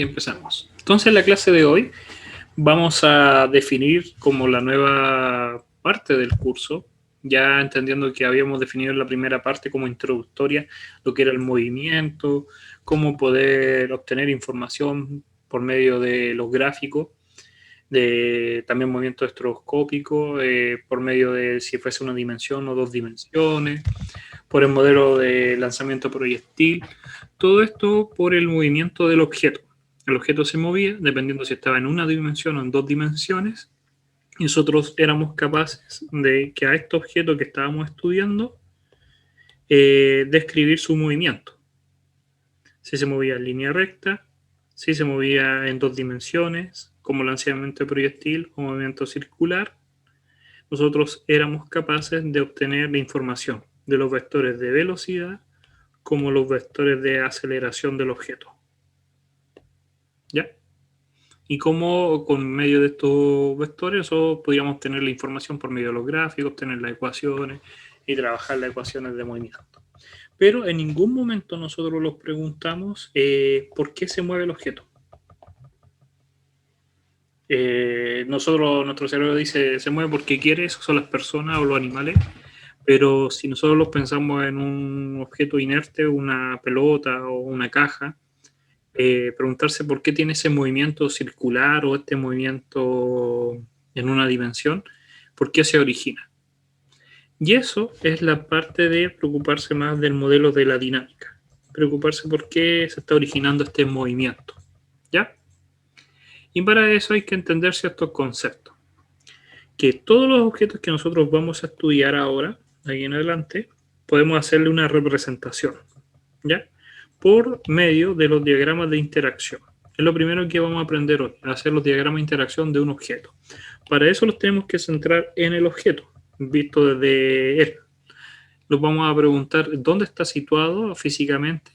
Y empezamos. Entonces, en la clase de hoy vamos a definir como la nueva parte del curso, ya entendiendo que habíamos definido en la primera parte como introductoria lo que era el movimiento, cómo poder obtener información por medio de los gráficos, de también movimiento estroboscópico, por medio de si fuese una dimensión o dos dimensiones, por el modelo de lanzamiento proyectil, todo esto por el movimiento del objeto. El objeto se movía dependiendo si estaba en una dimensión o en dos dimensiones, y nosotros éramos capaces de que a este objeto que estábamos estudiando describir su movimiento. Si se movía en línea recta, si se movía en dos dimensiones, como lanzamiento proyectil o movimiento circular, nosotros éramos capaces de obtener la información de los vectores de velocidad como los vectores de aceleración del objeto. ¿Ya? Y cómo con medio de estos vectores podríamos obtener la información por medio de los gráficos, obtener las ecuaciones y trabajar las ecuaciones de movimiento. Pero en ningún momento nosotros los preguntamos por qué se mueve el objeto. Nuestro cerebro dice se mueve porque quiere, eso son las personas o los animales, pero si nosotros los pensamos en un objeto inerte, una pelota o una caja, preguntarse por qué tiene ese movimiento circular o este movimiento en una dimensión, por qué se origina. Y eso es la parte de preocuparse más del modelo de la dinámica, preocuparse por qué se está originando este movimiento, ¿ya? Y para eso hay que entender ciertos conceptos. Que todos los objetos que nosotros vamos a estudiar ahora, ahí en adelante, podemos hacerle una representación, ¿ya? Por medio de los diagramas de interacción. Es lo primero que vamos a aprender hoy, a hacer los diagramas de interacción de un objeto. Para eso los tenemos que centrar en el objeto, visto desde él. Nos vamos a preguntar dónde está situado físicamente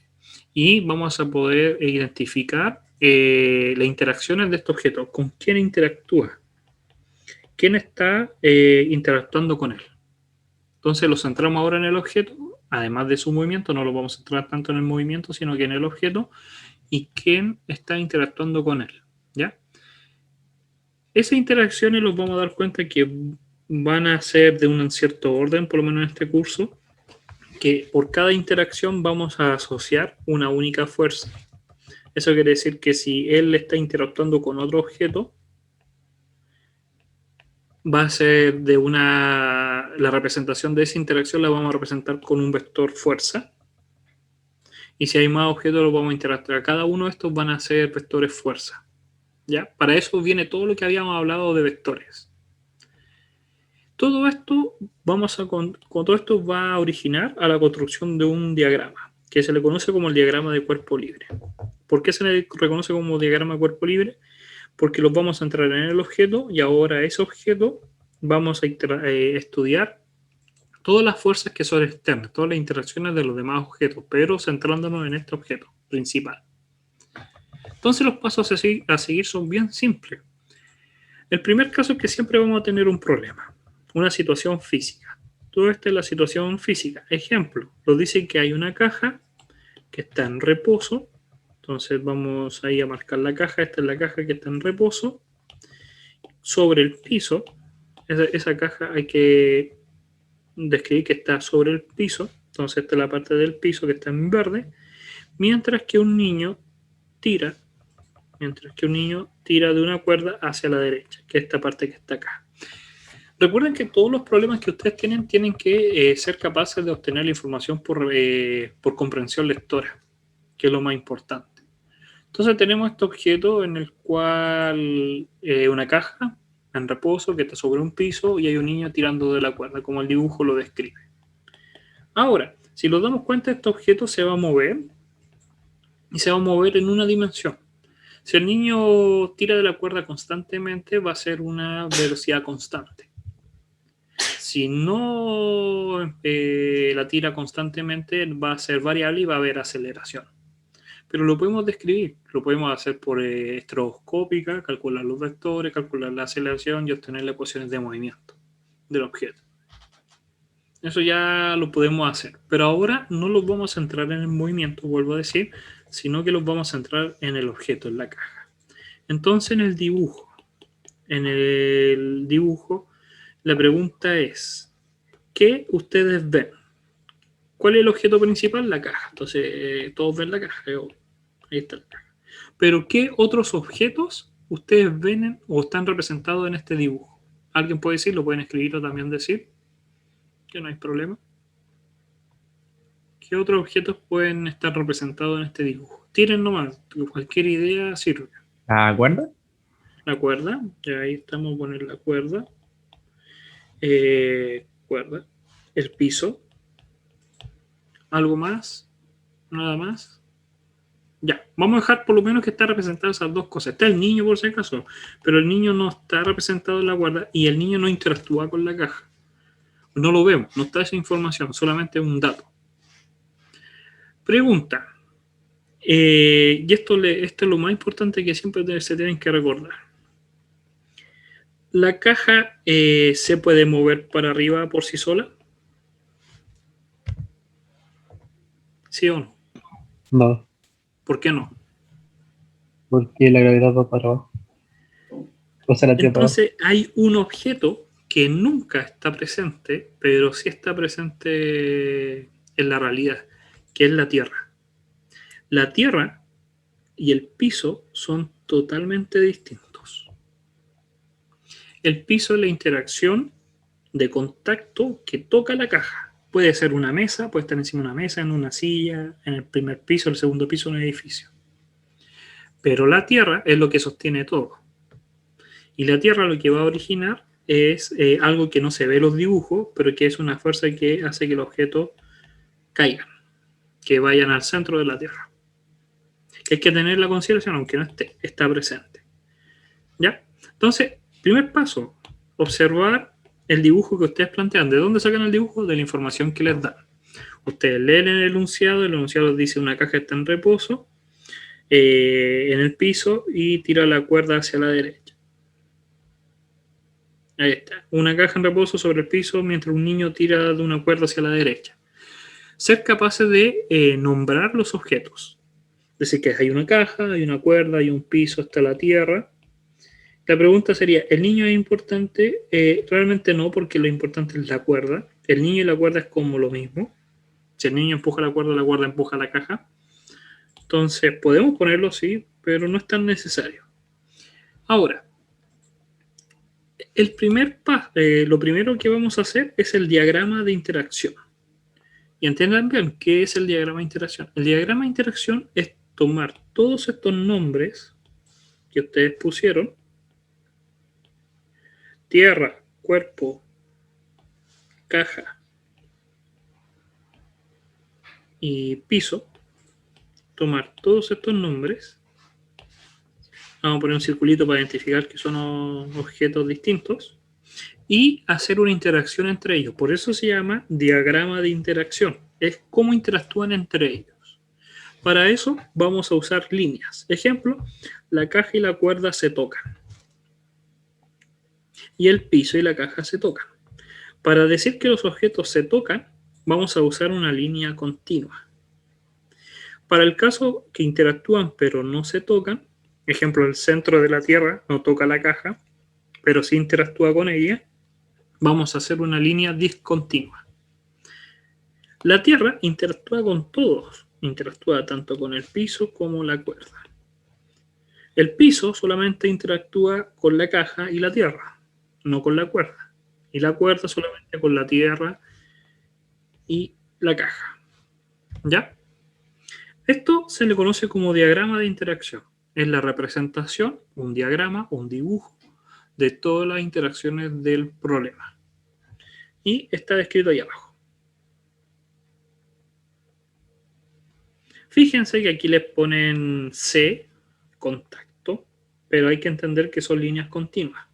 y vamos a poder identificar las interacciones de este objeto, con quién interactúa, quién está interactuando con él. Entonces lo centramos ahora en el objeto, además de su movimiento, no lo vamos a centrar tanto en el movimiento, sino que en el objeto y quién está interactuando con él, ¿ya? Esas interacciones los vamos a dar cuenta que van a ser de un cierto orden, por lo menos en este curso, que por cada interacción vamos a asociar una única fuerza. Eso quiere decir que si él está interactuando con otro objeto, va a ser la representación de esa interacción la vamos a representar con un vector fuerza. Y si hay más objetos, los vamos a interactuar. Cada uno de estos van a ser vectores fuerza, ¿ya? Para eso viene todo lo que habíamos hablado de vectores. Todo esto, con todo esto va a originar a la construcción de un diagrama, que se le conoce como el diagrama de cuerpo libre. ¿Por qué se le reconoce como diagrama de cuerpo libre? Porque los vamos a entrar en el objeto y ahora ese objeto vamos a estudiar todas las fuerzas que son externas, todas las interacciones de los demás objetos, pero centrándonos en este objeto principal. Entonces los pasos a seguir son bien simples. El primer caso es que siempre vamos a tener un problema, una situación física. Todo esto es la situación física. Ejemplo, nos dice que hay una caja que está en reposo. Entonces vamos ahí a marcar la caja. Esta es la caja que está en reposo. Sobre el piso, esa caja hay que describir que está sobre el piso. Entonces esta es la parte del piso que está en verde. Mientras que un niño tira de una cuerda hacia la derecha, que es esta parte que está acá. Recuerden que todos los problemas que ustedes tienen que ser capaces de obtener la información por comprensión lectora, que es lo más importante. Entonces tenemos este objeto en el cual una caja en reposo que está sobre un piso y hay un niño tirando de la cuerda, como el dibujo lo describe. Ahora, si nos damos cuenta, este objeto se va a mover y se va a mover en una dimensión. Si el niño tira de la cuerda constantemente, va a ser una velocidad constante. Si no la tira constantemente, va a ser variable y va a haber aceleración. Pero lo podemos describir, lo podemos hacer por estroboscópica, calcular los vectores, calcular la aceleración y obtener las ecuaciones de movimiento del objeto. Eso ya lo podemos hacer, pero ahora no lo vamos a centrar en el movimiento, vuelvo a decir, sino que los vamos a centrar en el objeto, en la caja. Entonces, en el dibujo, la pregunta es, ¿qué ustedes ven? ¿Cuál es el objeto principal? La caja. Entonces, todos ven la caja. Ahí está la caja. Pero, ¿qué otros objetos ustedes ven o están representados en este dibujo? ¿Alguien puede decir? Lo pueden escribir o también decir, que no hay problema. ¿Qué otros objetos pueden estar representados en este dibujo? Tiren nomás, cualquier idea sirve. ¿La cuerda? La cuerda, ya ahí estamos a poner la cuerda. Cuerda. El piso. ¿Algo más? ¿Nada más? Ya, vamos a dejar por lo menos que está representado esas dos cosas. Está el niño por si acaso, pero el niño no está representado en la cuerda y el niño no interactúa con la caja. No lo vemos, no está esa información, solamente un dato. Pregunta. Y esto es lo más importante que siempre se tienen que recordar. ¿La caja se puede mover para arriba por sí sola? ¿Sí o no? No, ¿Por qué no? porque la gravedad va para abajo. O sea, la tierra abajo. Entonces hay un objeto que nunca está presente, pero sí está presente en la realidad, que es la Tierra. La Tierra y el piso son totalmente distintos. El piso es la interacción de contacto que toca la caja. Puede ser una mesa, puede estar encima de una mesa, en una silla, en el primer piso, el segundo piso de un edificio. Pero la Tierra es lo que sostiene todo. Y la Tierra lo que va a originar es algo que no se ve en los dibujos, pero que es una fuerza que hace que los objetos caigan, que vayan al centro de la Tierra. Hay que tener la consideración, aunque no esté, está presente. ¿Ya? Entonces, primer paso, observar el dibujo que ustedes plantean. ¿De dónde sacan el dibujo? De la información que les dan. Ustedes leen el enunciado dice una caja está en reposo en el piso y tira la cuerda hacia la derecha. Ahí está, una caja en reposo sobre el piso mientras un niño tira de una cuerda hacia la derecha. Ser capaces de nombrar los objetos. Decir que hay una caja, hay una cuerda, hay un piso, está la tierra. La pregunta sería, ¿el niño es importante? Realmente no, porque lo importante es la cuerda. El niño y la cuerda es como lo mismo. Si el niño empuja la cuerda empuja la caja. Entonces, podemos ponerlo sí, pero no es tan necesario. Ahora, lo primero que vamos a hacer es el diagrama de interacción. Y entiendan bien, ¿qué es el diagrama de interacción? El diagrama de interacción es tomar todos estos nombres que ustedes pusieron, tierra, cuerpo, caja y piso, tomar todos estos nombres, vamos a poner un circulito para identificar que son objetos distintos, y hacer una interacción entre ellos. Por eso se llama diagrama de interacción. Es cómo interactúan entre ellos. Para eso vamos a usar líneas. Ejemplo, la caja y la cuerda se tocan. Y el piso y la caja se tocan. Para decir que los objetos se tocan, vamos a usar una línea continua. Para el caso que interactúan pero no se tocan, ejemplo, el centro de la Tierra no toca la caja, pero sí interactúa con ella, vamos a hacer una línea discontinua. La Tierra interactúa con todos, interactúa tanto con el piso como la cuerda. El piso solamente interactúa con la caja y la Tierra, no con la cuerda. Y la cuerda solamente con la Tierra y la caja. ¿Ya? Esto se le conoce como diagrama de interacción. Es la representación, un diagrama, un dibujo de todas las interacciones del problema. Y está descrito ahí abajo. Fíjense que aquí les ponen C, contacto, pero hay que entender que son líneas continuas.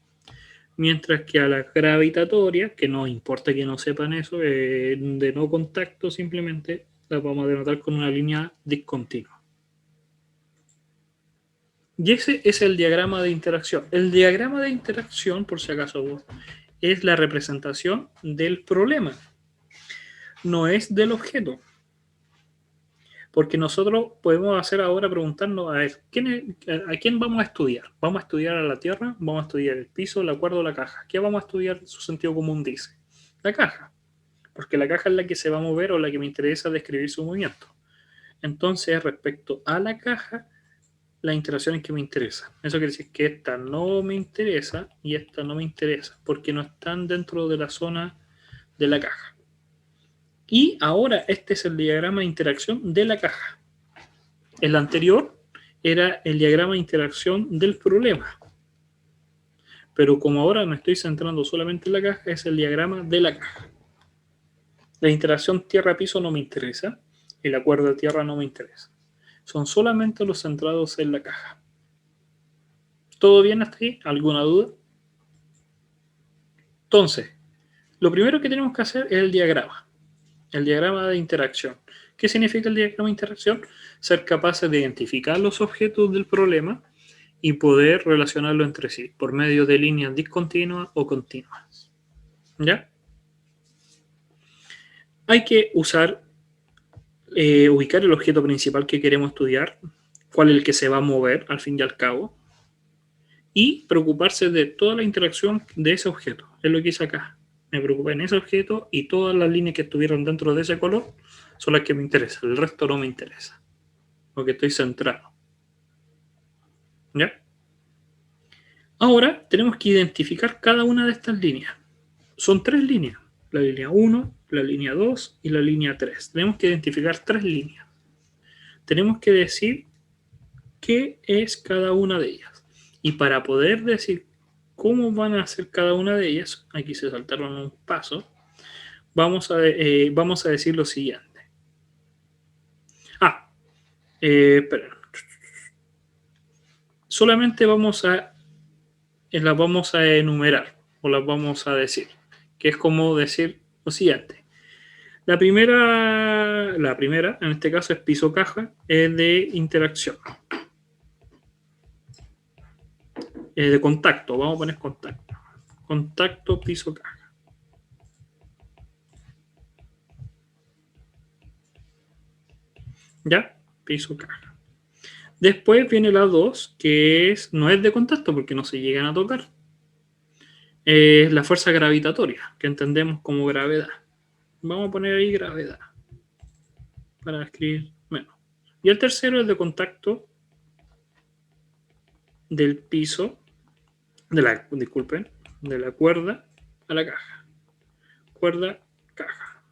Mientras que a las gravitatorias, que no importa que no sepan eso, de no contacto simplemente las vamos a denotar con una línea discontinua. Y ese es el diagrama de interacción. El diagrama de interacción, por si acaso, es la representación del problema, no es del objeto. Porque nosotros podemos hacer ahora preguntarnos, a ver, ¿a quién vamos a estudiar? ¿Vamos a estudiar a la Tierra? ¿Vamos a estudiar el piso, la cuerda o la caja? ¿Qué vamos a estudiar? Su sentido común dice. La caja. Porque la caja es la que se va a mover o la que me interesa describir su movimiento. Entonces, respecto a la caja, las interacciones que me interesan. Eso quiere decir que esta no me interesa y esta no me interesa, porque no están dentro de la zona de la caja. Y ahora este es el diagrama de interacción de la caja. El anterior era el diagrama de interacción del problema. Pero como ahora me estoy centrando solamente en la caja, es el diagrama de la caja. La interacción tierra-piso no me interesa y la cuerda tierra no me interesa. Son solamente los centrados en la caja. ¿Todo bien hasta ahí? ¿Alguna duda? Entonces, lo primero que tenemos que hacer es el diagrama de interacción. ¿Qué significa el diagrama de interacción? Ser capaces de identificar los objetos del problema y poder relacionarlo entre sí por medio de líneas discontinuas o continuas. ¿Ya? Hay que ubicar el objeto principal que queremos estudiar, cuál es el que se va a mover al fin y al cabo, y preocuparse de toda la interacción de ese objeto. Es lo que hice acá. Me preocupé en ese objeto y todas las líneas que estuvieron dentro de ese color son las que me interesan. El resto no me interesa, porque estoy centrado. ¿Ya? Ahora tenemos que identificar cada una de estas líneas. Son 3 líneas. La línea 1, la línea 2 y la línea 3. Tenemos que identificar 3 líneas. Tenemos que decir qué es cada una de ellas. Y para poder decir cómo van a ser cada una de ellas, aquí se saltaron un paso, vamos a decir lo siguiente. Espera. Solamente las vamos a enumerar o las vamos a decir, que es como decir lo siguiente. La primera, en este caso es piso caja, es de interacción. De contacto, vamos a poner contacto. Contacto piso caja. ¿Ya? Piso caja. Después viene la 2, que no es de contacto porque no se llegan a tocar. Es la fuerza gravitatoria, que entendemos como gravedad. Vamos a poner ahí gravedad para escribir menos. Y el tercero es de contacto del piso, de la cuerda a la caja. Cuerda, caja.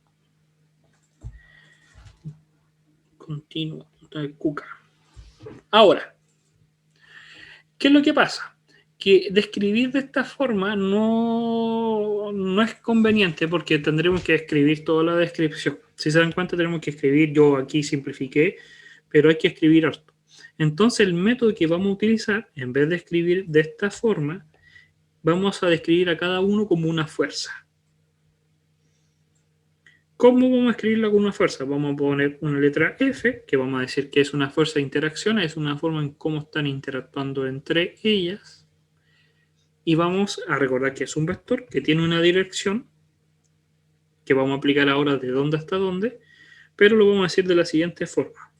Continuo, cuca. Ahora, ¿qué es lo que pasa? Que describir de esta forma no es conveniente porque tendremos que escribir toda la descripción. Si se dan cuenta, tenemos que escribir, yo aquí simplifiqué, pero hay que escribir harto. Entonces, el método que vamos a utilizar, en vez de escribir de esta forma, vamos a describir a cada uno como una fuerza. ¿Cómo vamos a escribirla con una fuerza? Vamos a poner una letra F, que vamos a decir que es una fuerza de interacción, es una forma en cómo están interactuando entre ellas. Y vamos a recordar que es un vector que tiene una dirección, que vamos a aplicar ahora de dónde hasta dónde, pero lo vamos a decir de la siguiente forma.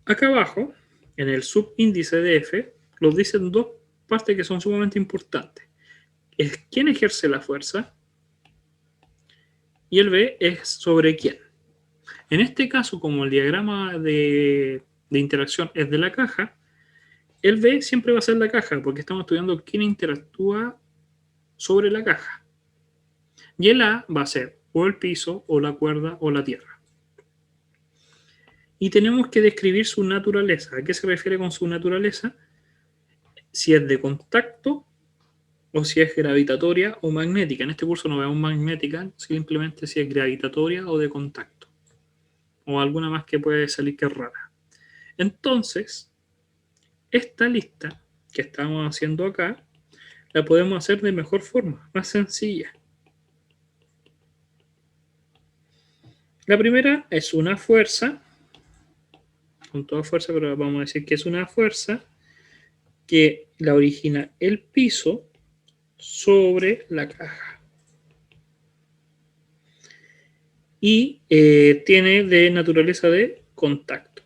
Acá abajo, en el subíndice de F, nos dicen 2 partes que son sumamente importantes. Es quién ejerce la fuerza y el B es sobre quién. En este caso, como el diagrama de interacción es de la caja, el B siempre va a ser la caja, porque estamos estudiando quién interactúa sobre la caja. Y el A va a ser o el piso, o la cuerda, o la tierra. Y tenemos que describir su naturaleza. ¿A qué se refiere con su naturaleza? Si es de contacto, o si es gravitatoria o magnética. En este curso no vemos magnética, simplemente si es gravitatoria o de contacto. O alguna más que puede salir que es rara. Entonces, esta lista que estamos haciendo acá, la podemos hacer de mejor forma, más sencilla. La primera es una fuerza, con toda fuerza, pero vamos a decir que es una fuerza que la origina el piso sobre la caja. y tiene de naturaleza de contacto.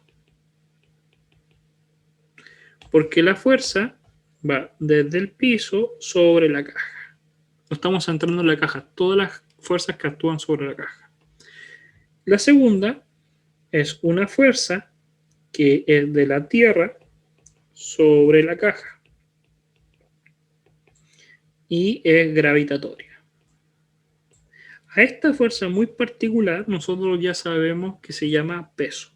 Porque la fuerza va desde el piso sobre la caja. No estamos centrando en la caja, todas las fuerzas que actúan sobre la caja. La segunda es una fuerza que es de la tierra sobre la caja y es gravitatoria. A esta fuerza muy particular nosotros ya sabemos que se llama peso.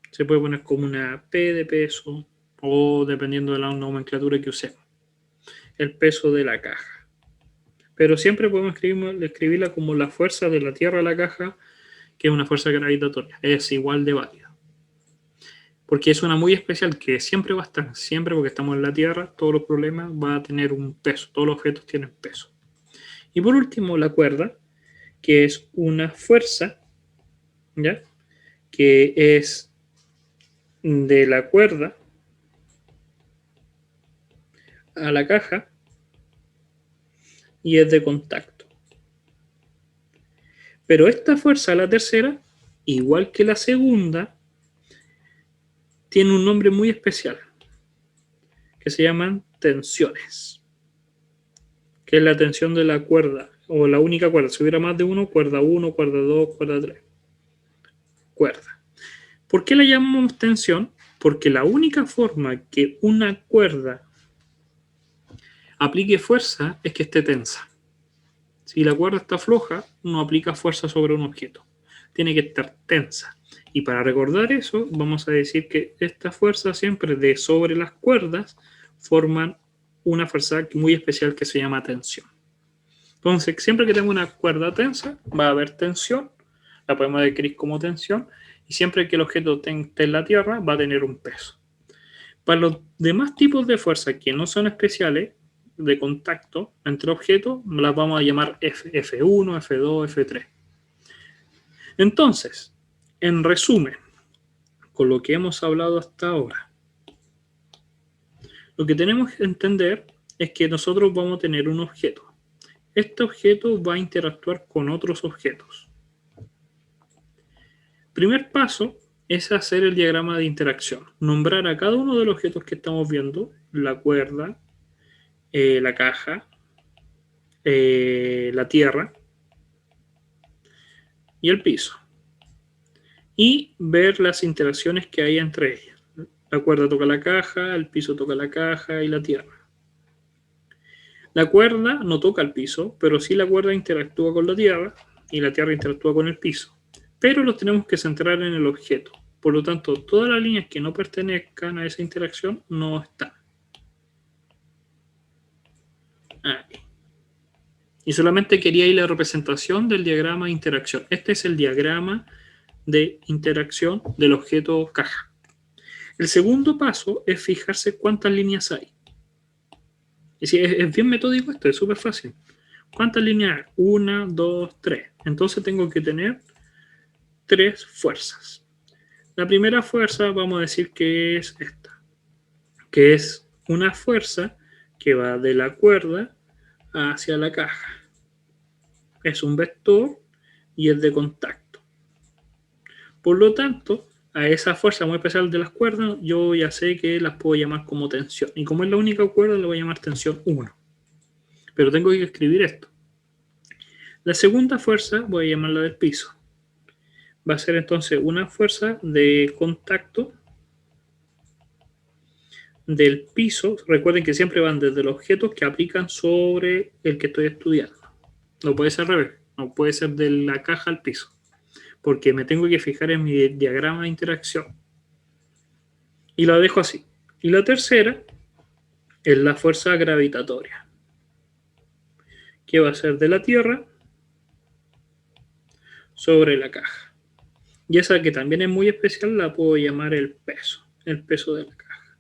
Se puede poner como una P de peso o dependiendo de la nomenclatura que usemos. El peso de la caja. Pero siempre podemos escribirla como la fuerza de la Tierra a la caja, que es una fuerza gravitatoria. Es igual de válida. Porque es una muy especial que siempre va a estar, siempre porque estamos en la Tierra, todos los problemas van a tener un peso, todos los objetos tienen peso. Y por último, la cuerda, que es una fuerza, ¿ya? Que es de la cuerda a la caja y es de contacto. Pero esta fuerza, la tercera, igual que la segunda, tiene un nombre muy especial que se llaman tensiones, que es la tensión de la cuerda o la única cuerda. Si hubiera más de uno, cuerda 1, cuerda 2, cuerda 3. Cuerda. ¿Por qué la llamamos tensión? Porque la única forma que una cuerda aplique fuerza es que esté tensa. Si la cuerda está floja, no aplica fuerza sobre un objeto. Tiene que estar tensa. Y para recordar eso, vamos a decir que esta fuerza siempre de sobre las cuerdas forman una fuerza muy especial que se llama tensión. Entonces, siempre que tengo una cuerda tensa, va a haber tensión. La podemos describir como tensión. Y siempre que el objeto esté en la Tierra, va a tener un peso. Para los demás tipos de fuerzas que no son especiales, de contacto entre objetos, las vamos a llamar F1, F2, F3. Entonces, en resumen, con lo que hemos hablado hasta ahora, lo que tenemos que entender es que nosotros vamos a tener un objeto. Este objeto va a interactuar con otros objetos. Primer paso es hacer el diagrama de interacción. Nombrar a cada uno de los objetos que estamos viendo, la cuerda, la caja, la tierra y el piso. Y ver las interacciones que hay entre ellas. La cuerda toca la caja, el piso toca la caja y la tierra. La cuerda no toca el piso, pero sí la cuerda interactúa con la tierra y la tierra interactúa con el piso. Pero los tenemos que centrar en el objeto. Por lo tanto, todas las líneas que no pertenezcan a esa interacción no están. Ahí. Y solamente quería ir la representación del diagrama de interacción. Este es el diagrama de interacción del objeto caja. El segundo paso es fijarse cuántas líneas hay. Es bien metódico esto, es súper fácil. ¿Cuántas líneas hay? 1, 2, 3. Entonces tengo que tener 3 fuerzas. La primera fuerza vamos a decir que es esta, que es una fuerza que va de la cuerda hacia la caja. Es un vector y es de contacto. Por lo tanto, a esa fuerza muy especial de las cuerdas, yo ya sé que las puedo llamar como tensión. Y como es la única cuerda, la voy a llamar tensión 1. Pero tengo que escribir esto. La segunda fuerza voy a llamarla del piso. Va a ser entonces una fuerza de contacto del piso. Recuerden que siempre van desde los objetos que aplican sobre el que estoy estudiando. No puede ser al revés. No puede ser de la caja al piso. Porque me tengo que fijar en mi diagrama de interacción. Y la dejo así. Y la tercera es la fuerza gravitatoria, que va a ser de la Tierra sobre la caja. Y esa que también es muy especial la puedo llamar el peso de la caja.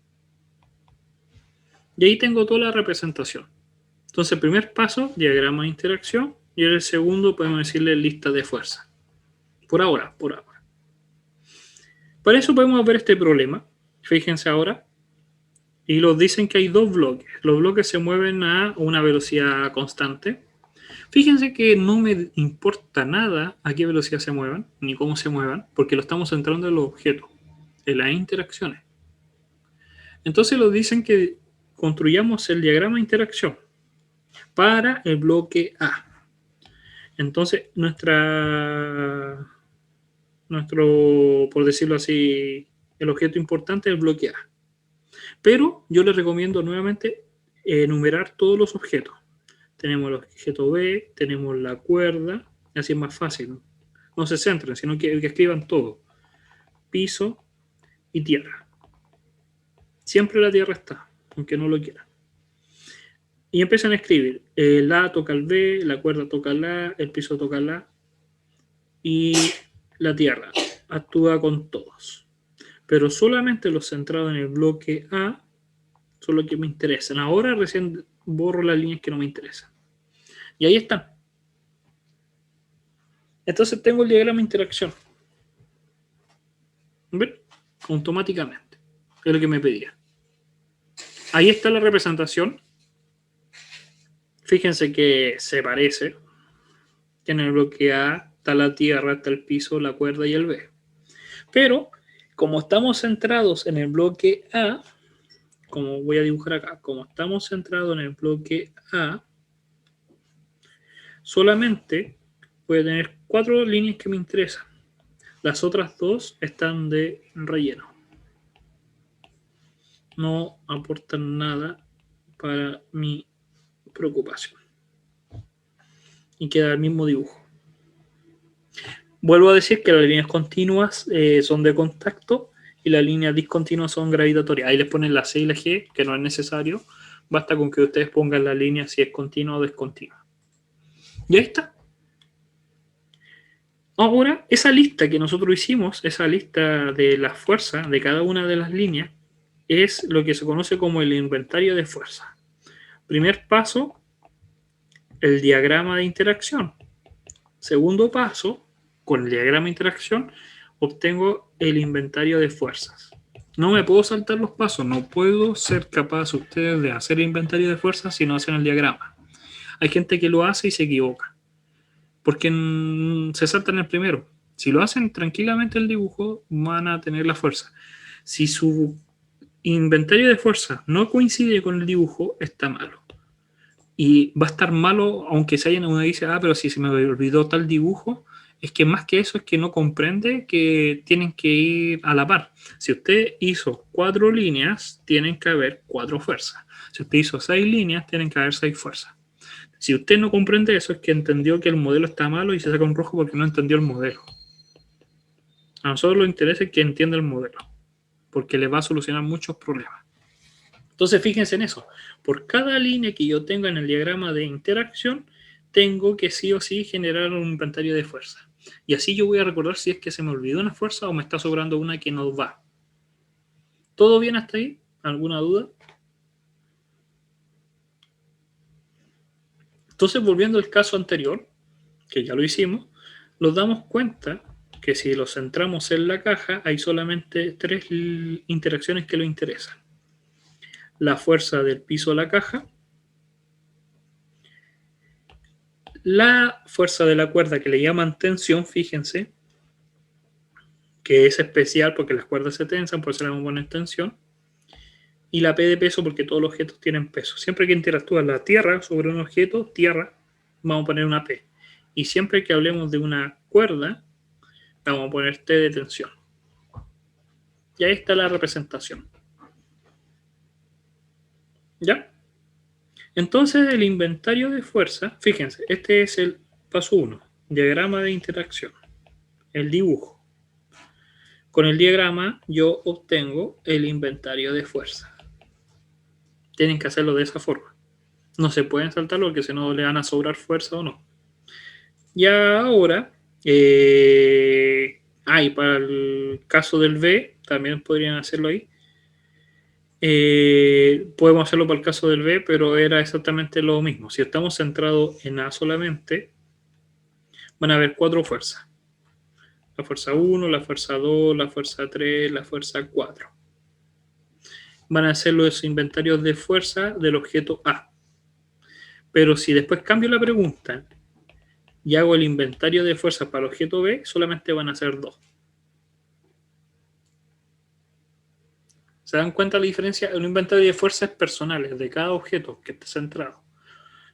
Y ahí tengo toda la representación. Entonces, primer paso, diagrama de interacción. Y el segundo podemos decirle lista de fuerza. Por ahora. Para eso podemos ver este problema. Fíjense ahora. Y nos dicen que hay 2 bloques. Los bloques se mueven a una velocidad constante. Fíjense que no me importa nada a qué velocidad se muevan, ni cómo se muevan, porque lo estamos centrando en los objetos, en las interacciones. Entonces nos dicen que construyamos el diagrama de interacción para el bloque A. Entonces, por decirlo así, el objeto importante es el bloque A. Pero yo les recomiendo nuevamente enumerar todos los objetos. Tenemos el objeto B, tenemos la cuerda, así es más fácil. No se centren, sino que escriban todo. Piso y tierra. Siempre la tierra está, aunque no lo quieran. Y empiezan a escribir. El A toca el B, la cuerda toca el A, el piso toca el A. Y la tierra actúa con todos. Pero solamente los centrados en el bloque A son los que me interesan. Ahora recién borro las líneas que no me interesan. Y ahí están. Entonces tengo el diagrama de interacción. ¿Ven? Automáticamente. Es lo que me pedía. Ahí está la representación. Fíjense que se parece. Que en el bloque A está la tierra, está el piso, la cuerda y el B. Pero, como estamos centrados en el bloque A, como voy a dibujar acá, como estamos centrados en el bloque A, solamente voy a tener 4 líneas que me interesan. Las otras 2 están de relleno. No aportan nada para mi preocupación. Y queda el mismo dibujo. Vuelvo a decir que las líneas continuas son de contacto y las líneas discontinuas son gravitatorias. Ahí les ponen la C y la G, que no es necesario. Basta con que ustedes pongan la línea si es continua o descontinua. Y ahí está. Ahora, esa lista que nosotros hicimos, esa lista de las fuerzas de cada una de las líneas, es lo que se conoce como el inventario de fuerzas. Primer paso, el diagrama de interacción. Segundo paso, con el diagrama de interacción, obtengo el inventario de fuerzas. No me puedo saltar los pasos, no puedo ser capaz ustedes de hacer el inventario de fuerzas si no hacen el diagrama. Hay gente que lo hace y se equivoca, porque se saltan el primero. Si lo hacen tranquilamente el dibujo, van a tener la fuerza. Si su inventario de fuerza no coincide con el dibujo, está malo. Y va a estar malo, aunque uno dice, pero si se me olvidó tal dibujo, es que más que eso es que no comprende que tienen que ir a la par. Si usted hizo 4 líneas, tienen que haber 4 fuerzas. Si usted hizo 6 líneas, tienen que haber 6 fuerzas. Si usted no comprende eso, es que entendió que el modelo está malo y se saca un rojo porque no entendió el modelo. A nosotros nos interesa que entienda el modelo, porque le va a solucionar muchos problemas. Entonces, fíjense en eso. Por cada línea que yo tenga en el diagrama de interacción, tengo que sí o sí generar un inventario de fuerza. Y así yo voy a recordar si es que se me olvidó una fuerza o me está sobrando una que no va. ¿Todo bien hasta ahí? ¿Alguna duda? Entonces, volviendo al caso anterior, que ya lo hicimos, nos damos cuenta que si lo centramos en la caja, hay solamente 3 interacciones que lo interesan. La fuerza del piso a la caja, la fuerza de la cuerda que le llaman tensión, fíjense, que es especial porque las cuerdas se tensan, por eso le vamos a poner tensión, y la P de peso porque todos los objetos tienen peso. Siempre que interactúa la tierra sobre un objeto, tierra, vamos a poner una P. Y siempre que hablemos de una cuerda, vamos a poner T de tensión. Y ahí está la representación. ¿Ya? Entonces el inventario de fuerza, fíjense, este es el paso 1, diagrama de interacción, el dibujo. Con el diagrama yo obtengo el inventario de fuerza. Tienen que hacerlo de esa forma. No se pueden saltarlo porque si no le van a sobrar fuerza o no. Y ahora, y para el caso del B, también podrían hacerlo ahí. Podemos hacerlo para el caso del B, pero era exactamente lo mismo. Si estamos centrados en A solamente, van a haber 4 fuerzas. La fuerza 1, la fuerza 2, la fuerza 3, la fuerza 4. Van a ser los inventarios de fuerza del objeto A. Pero si después cambio la pregunta y hago el inventario de fuerzas para el objeto B, solamente van a ser 2. ¿Se dan cuenta la diferencia? Un inventario de fuerzas personales de cada objeto que esté centrado.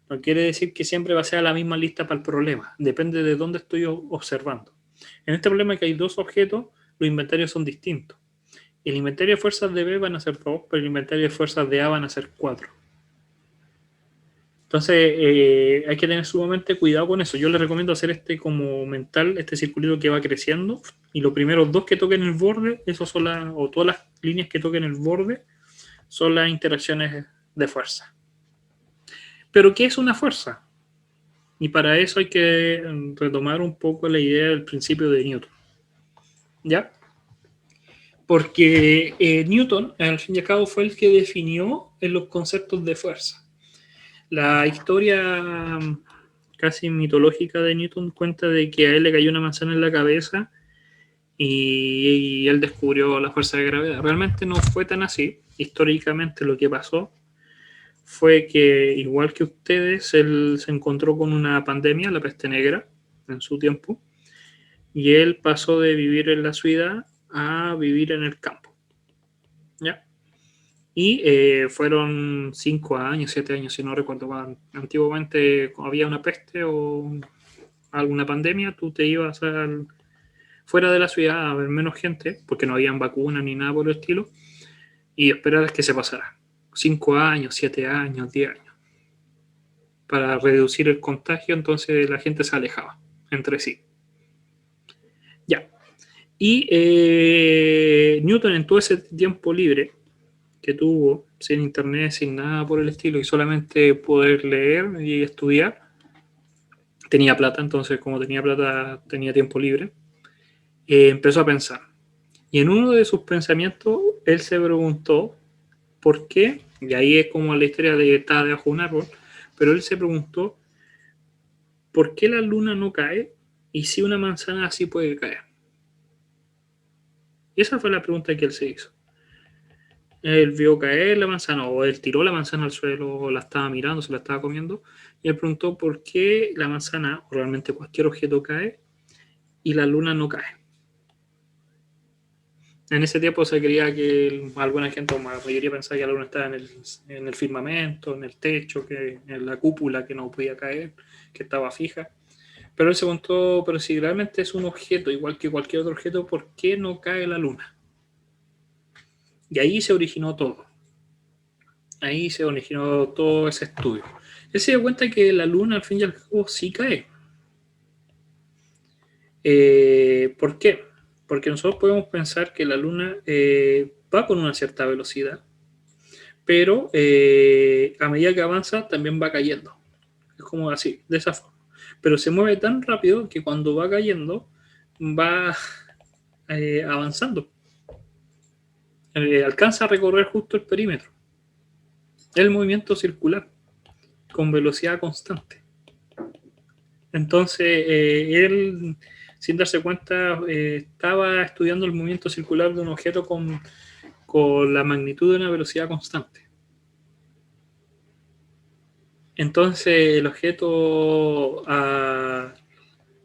No quiere decir que siempre va a ser la misma lista para el problema. Depende de dónde estoy observando. En este problema que hay 2 objetos, los inventarios son distintos. El inventario de fuerzas de B van a ser 2, pero el inventario de fuerzas de A van a ser 4. Entonces hay que tener sumamente cuidado con eso. Yo les recomiendo hacer este como mental, este circulito que va creciendo, y los primeros 2 que toquen el borde, esos son o todas las líneas que toquen el borde, son las interacciones de fuerza. Pero ¿qué es una fuerza? Y para eso hay que retomar un poco la idea del principio de Newton. ¿Ya? Porque Newton, al fin y al cabo, fue el que definió los conceptos de fuerza. La historia casi mitológica de Newton cuenta de que a él le cayó una manzana en la cabeza y él descubrió la fuerza de gravedad. Realmente no fue tan así. Históricamente lo que pasó fue que, igual que ustedes, él se encontró con una pandemia, la peste negra, en su tiempo, y él pasó de vivir en la ciudad a vivir en el campo. ¿Ya? Y fueron 5 años, 7 años, si no recuerdo. Antiguamente había una peste o alguna pandemia, tú te ibas fuera de la ciudad a ver menos gente, porque no habían vacunas ni nada por el estilo, y esperar que se pasara. 5 años, 7 años, 10 años. Para reducir el contagio, entonces la gente se alejaba entre sí. Ya. Y Newton, en todo ese tiempo libre que tuvo, sin internet, sin nada por el estilo, y solamente poder leer y estudiar, tenía plata, entonces como tenía plata, tenía tiempo libre, empezó a pensar. Y en uno de sus pensamientos, él se preguntó por qué, y ahí es como la historia de que estaba debajo de un árbol, pero él se preguntó por qué la luna no cae y si una manzana así puede caer. Y esa fue la pregunta que él se hizo. Él vio caer la manzana, o él tiró la manzana al suelo, o la estaba mirando, se la estaba comiendo, y él preguntó por qué la manzana, o realmente cualquier objeto cae, y la luna no cae. En ese tiempo se creía que alguna gente, o la mayoría pensaba que la luna estaba en el firmamento, en el techo, que en la cúpula que no podía caer, que estaba fija. Pero él se preguntó, pero si realmente es un objeto, igual que cualquier otro objeto, ¿por qué no cae la luna? Y ahí se originó todo. Ahí se originó todo ese estudio. Él se dio cuenta que la luna al fin y al cabo sí cae. ¿Por qué? Porque nosotros podemos pensar que la luna va con una cierta velocidad, pero a medida que avanza también va cayendo. Es como así, de esa forma. Pero se mueve tan rápido que cuando va cayendo va avanzando. Alcanza a recorrer justo el perímetro. El movimiento circular con velocidad constante. Entonces, él, sin darse cuenta, estaba estudiando el movimiento circular de un objeto con la magnitud de una velocidad constante. Entonces, el objeto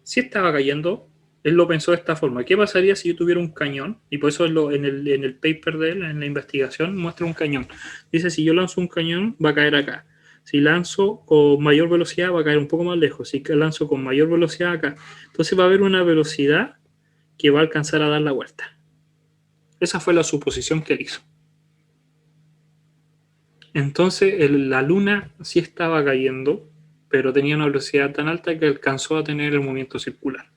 sí estaba cayendo. Él lo pensó de esta forma. ¿Qué pasaría si yo tuviera un cañón? Y por eso en el paper de él, en la investigación, muestra un cañón. Dice, si yo lanzo un cañón, va a caer acá. Si lanzo con mayor velocidad, va a caer un poco más lejos. Si lanzo con mayor velocidad, acá. Entonces va a haber una velocidad que va a alcanzar a dar la vuelta. Esa fue la suposición que él hizo. Entonces la luna sí estaba cayendo, pero tenía una velocidad tan alta que alcanzó a tener el movimiento circular.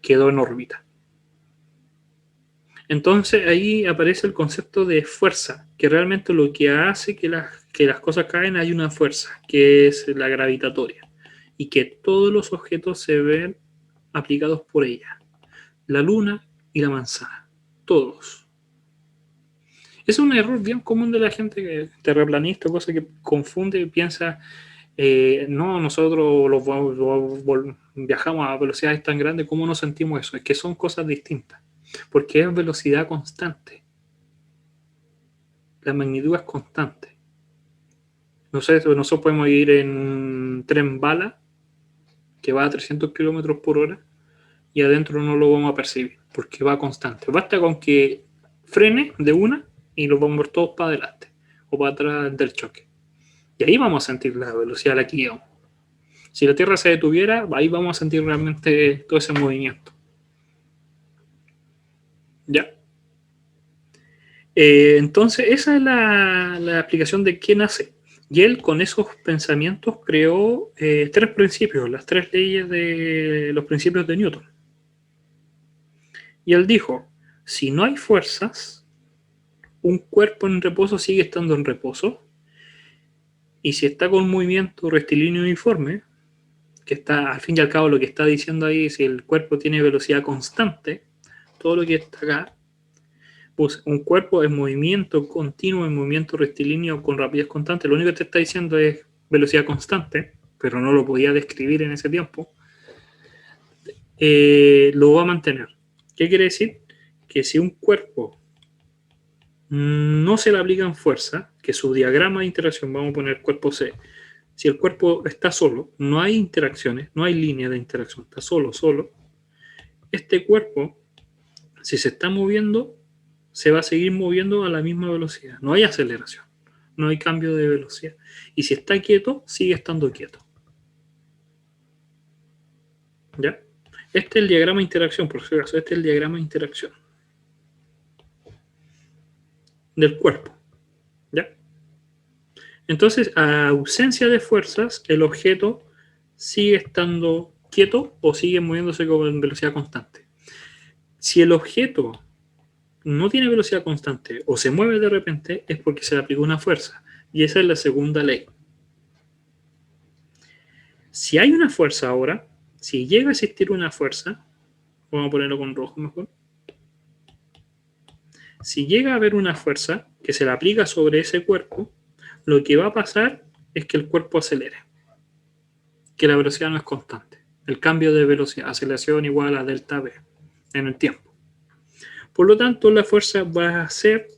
Quedó en órbita. Entonces ahí aparece el concepto de fuerza, que realmente lo que hace que las cosas caen hay una fuerza, que es la gravitatoria, y que todos los objetos se ven aplicados por ella. La luna y la manzana, todos. Es un error bien común de la gente terraplanista, cosa que confunde y piensa, no, nosotros viajamos a velocidades tan grandes, ¿cómo no sentimos eso? Es que son cosas distintas, porque es velocidad constante. La magnitud es constante. No sé, nosotros podemos ir en un tren bala, que va a 300 kilómetros por hora y adentro no lo vamos a percibir porque va constante. Basta con que frene de una y lo vamos a ver todos para adelante o para atrás del choque. Y ahí vamos a sentir la velocidad de la guía. Si la Tierra se detuviera, ahí vamos a sentir realmente todo ese movimiento. ¿Ya? Entonces, esa es la explicación de quién hace. Y él, con esos pensamientos, creó 3 principios, las 3 leyes de los principios de Newton. Y él dijo, si no hay fuerzas, un cuerpo en reposo sigue estando en reposo, y si está con movimiento rectilíneo uniforme, que está, al fin y al cabo, lo que está diciendo ahí, si el cuerpo tiene velocidad constante, todo lo que está acá, pues un cuerpo en movimiento continuo, en movimiento rectilíneo con rapidez constante, lo único que te está diciendo es velocidad constante, pero no lo podía describir en ese tiempo, lo va a mantener. ¿Qué quiere decir? Que si un cuerpo no se le aplican fuerza, que su diagrama de interacción, vamos a poner cuerpo C, si el cuerpo está solo, no hay interacciones, no hay línea de interacción, está solo, este cuerpo, si se está moviendo, se va a seguir moviendo a la misma velocidad. No hay aceleración, no hay cambio de velocidad. Y si está quieto, sigue estando quieto. ¿Ya? Este es el diagrama de interacción, por si acaso, este es el diagrama de interacción del cuerpo. ¿Ya? Entonces, a ausencia de fuerzas, el objeto sigue estando quieto o sigue moviéndose con velocidad constante. Si el objeto no tiene velocidad constante o se mueve de repente, es porque se le aplicó una fuerza. Y esa es la segunda ley. Si hay una fuerza ahora, si llega a existir una fuerza, vamos a ponerlo con rojo mejor. Si llega a haber una fuerza que se le aplica sobre ese cuerpo, lo que va a pasar es que el cuerpo acelere. Que la velocidad no es constante. El cambio de velocidad, aceleración igual a delta V en el tiempo. Por lo tanto, la fuerza va a ser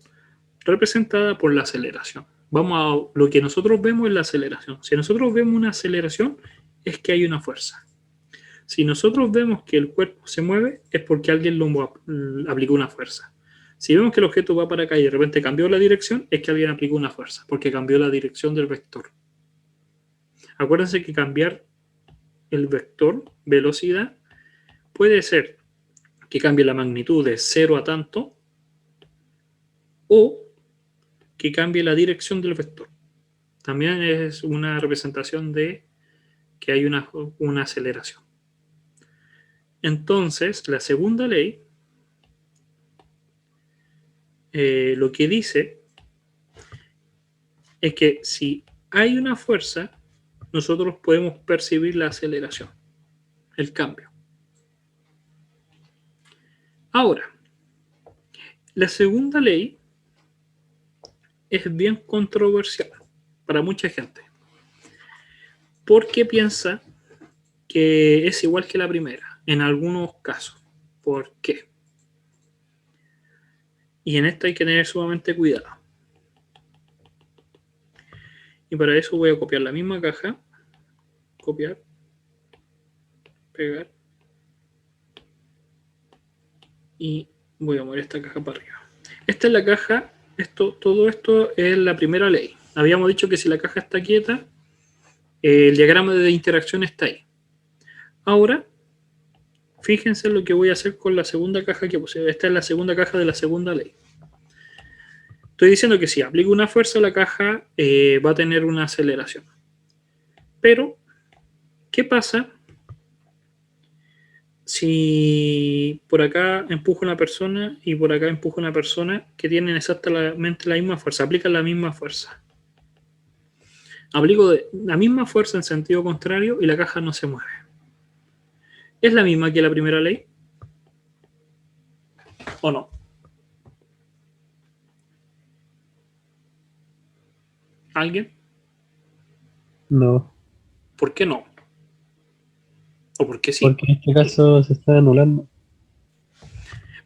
representada por la aceleración. Lo que nosotros vemos es la aceleración. Si nosotros vemos una aceleración, es que hay una fuerza. Si nosotros vemos que el cuerpo se mueve, es porque alguien lo aplicó una fuerza. Si vemos que el objeto va para acá y de repente cambió la dirección, es que alguien aplicó una fuerza, porque cambió la dirección del vector. Acuérdense que cambiar el vector, velocidad, puede ser que cambie la magnitud de 0 a tanto, o que cambie la dirección del vector. También es una representación de que hay una aceleración. Entonces, la segunda ley lo que dice es que si hay una fuerza, nosotros podemos percibir la aceleración, el cambio. Ahora, la segunda ley es bien controversial para mucha gente, porque piensa que es igual que la primera, en algunos casos. ¿Por qué? Y en esto hay que tener sumamente cuidado. Y para eso voy a copiar la misma caja, copiar, pegar, y voy a mover esta caja para arriba. Esta es la caja, todo esto es la primera ley. Habíamos dicho que si la caja está quieta, el diagrama de interacción está ahí. Ahora, fíjense lo que voy a hacer con la segunda caja que puse. Esta es la segunda caja de la segunda ley. Estoy diciendo que si aplico una fuerza, la caja va a tener una aceleración. Pero, ¿qué pasa si por acá empujo una persona y por acá empujo una persona que tienen exactamente la misma fuerza? Aplican la misma fuerza. Aplico la misma fuerza en sentido contrario y la caja no se mueve. ¿Es la misma que la primera ley? ¿O no? ¿Alguien? No, ¿Por qué no? ¿O por qué sí? porque en este caso se está anulando.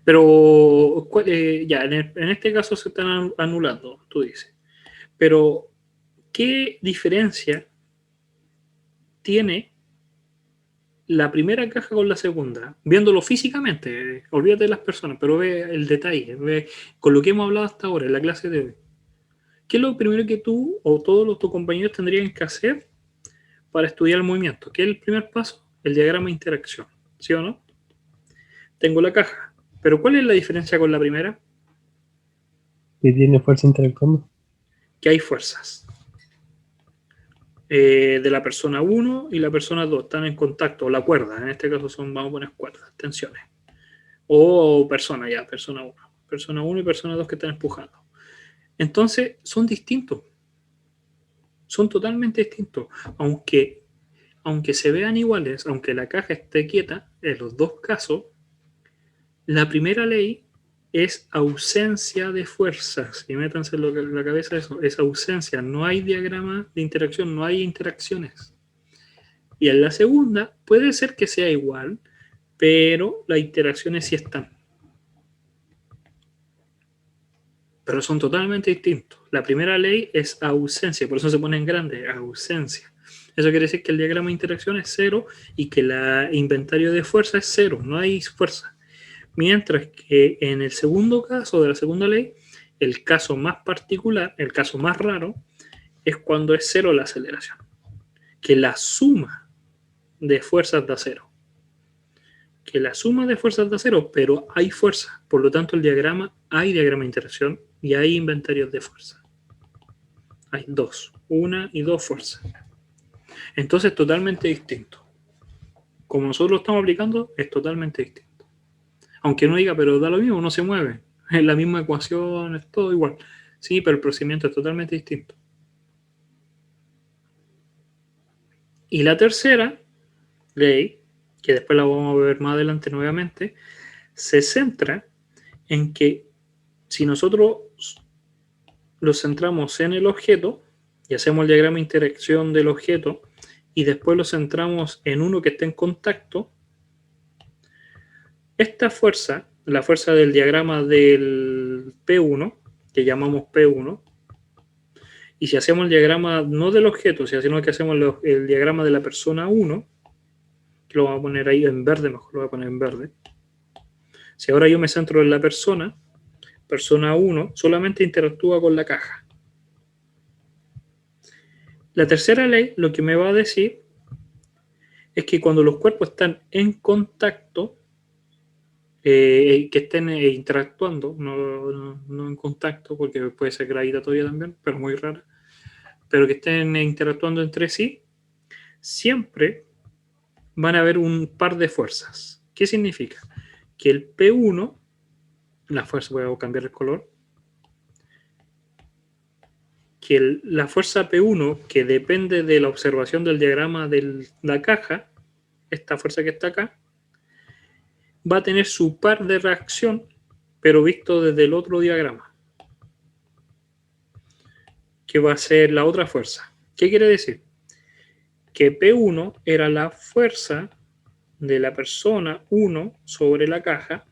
Pero ya, en este caso se están anulando, tú dices. Pero, ¿qué diferencia tiene la primera caja con la segunda, viéndolo físicamente, olvídate de las personas, pero ve el detalle, ve con lo que hemos hablado hasta ahora en la clase de hoy. ¿Qué es lo primero que tú o todos tus compañeros tendrían que hacer para estudiar el movimiento? ¿Qué es el primer paso? El diagrama de interacción, ¿sí o no? Tengo la caja, pero ¿cuál es la diferencia con la primera? Que tiene fuerza interactuando. Que hay fuerzas. De la persona 1 y la persona 2 están en contacto, o la cuerda, en este caso son, vamos a poner cuerdas, tensiones. O persona 1. Persona 1 y persona 2 que están empujando. Entonces, son distintos. Son totalmente distintos. Aunque se vean iguales, aunque la caja esté quieta, en los dos casos, la primera ley es ausencia de fuerzas. Y métanse en la cabeza eso, es ausencia. No hay diagrama de interacción, no hay interacciones. Y en la segunda puede ser que sea igual, pero las interacciones sí están. Pero son totalmente distintos. La primera ley es ausencia, por eso se pone en grande, ausencia. Eso quiere decir que el diagrama de interacción es 0 y que el inventario de fuerza es 0, no hay fuerza. Mientras que en el segundo caso de la segunda ley, el caso más particular, el caso más raro, es cuando es 0 la aceleración. Que la suma de fuerzas da 0. Que la suma de fuerzas da 0, pero hay fuerza. Por lo tanto, hay diagrama de interacción y hay inventarios de fuerza. Hay dos, una y dos fuerzas. Entonces, totalmente distinto. Como nosotros lo estamos aplicando, es totalmente distinto. Aunque no diga, pero da lo mismo, no se mueve. Es la misma ecuación, es todo igual. Sí, pero el procedimiento es totalmente distinto. Y la tercera ley, que después la vamos a ver más adelante nuevamente, se centra en que si nosotros lo centramos en el objeto y hacemos el diagrama de interacción del objeto y después lo centramos en uno que esté en contacto, esta fuerza, la fuerza del diagrama del P1, que llamamos P1, y si hacemos el diagrama no del objeto, sino que hacemos el diagrama de la persona 1, que lo vamos a poner ahí en verde, mejor lo voy a poner en verde. Si ahora yo me centro en la persona 1 solamente interactúa con la caja. La tercera ley lo que me va a decir es que cuando los cuerpos están en contacto, que estén interactuando, no en contacto, porque puede ser gravitatoria también, pero muy rara, pero que estén interactuando entre sí, siempre van a haber un par de fuerzas. ¿Qué significa? Que el P1, la fuerza, voy a cambiar el color, que la fuerza P1, que depende de la observación del diagrama de la caja, esta fuerza que está acá, va a tener su par de reacción, pero visto desde el otro diagrama, que va a ser la otra fuerza. ¿Qué quiere decir? Que P1 era la fuerza de la persona 1 sobre la caja,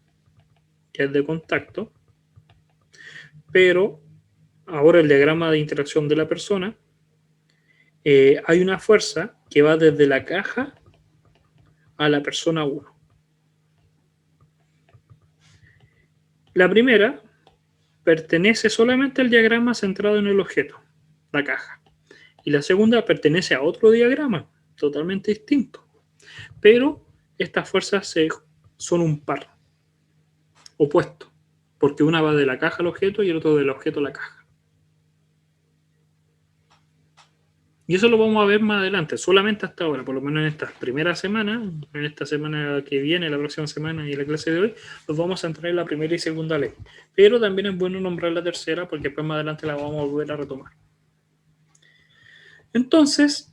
que es de contacto, pero ahora el diagrama de interacción de la persona, hay una fuerza que va desde la caja a la persona 1. La primera pertenece solamente al diagrama centrado en el objeto, la caja. Y la segunda pertenece a otro diagrama, totalmente distinto. Pero estas fuerzas son un par, opuesto, porque una va de la caja al objeto y el otro del objeto a la caja. Y eso lo vamos a ver más adelante, solamente hasta ahora, por lo menos en estas primeras semanas, en esta semana que viene, la próxima semana y la clase de hoy, nos vamos a centrar en la primera y segunda ley. Pero también es bueno nombrar la tercera porque después más adelante la vamos a volver a retomar. Entonces,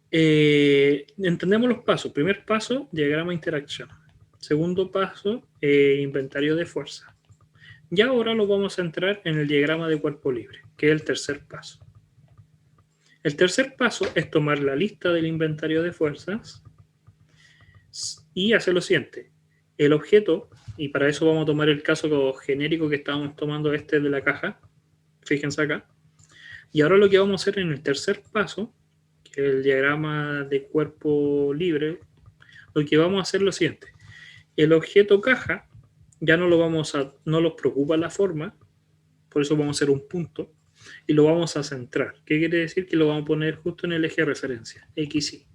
entendemos los pasos. Primer paso, diagrama de interacción. Segundo paso, inventario de fuerza. Y ahora lo vamos a centrar en el diagrama de cuerpo libre, que es el tercer paso. El tercer paso es tomar la lista del inventario de fuerzas y hacer lo siguiente. El objeto, y para eso vamos a tomar el caso genérico que estábamos tomando de la caja, fíjense acá. Y ahora lo que vamos a hacer en el tercer paso, que que es el diagrama de cuerpo libre, lo que vamos a hacer es lo siguiente. El objeto caja ya no nos preocupa la forma, por eso vamos a hacer un punto, y lo vamos a centrar. ¿Qué quiere decir? Que lo vamos a poner justo en el eje de referencia, X, Y.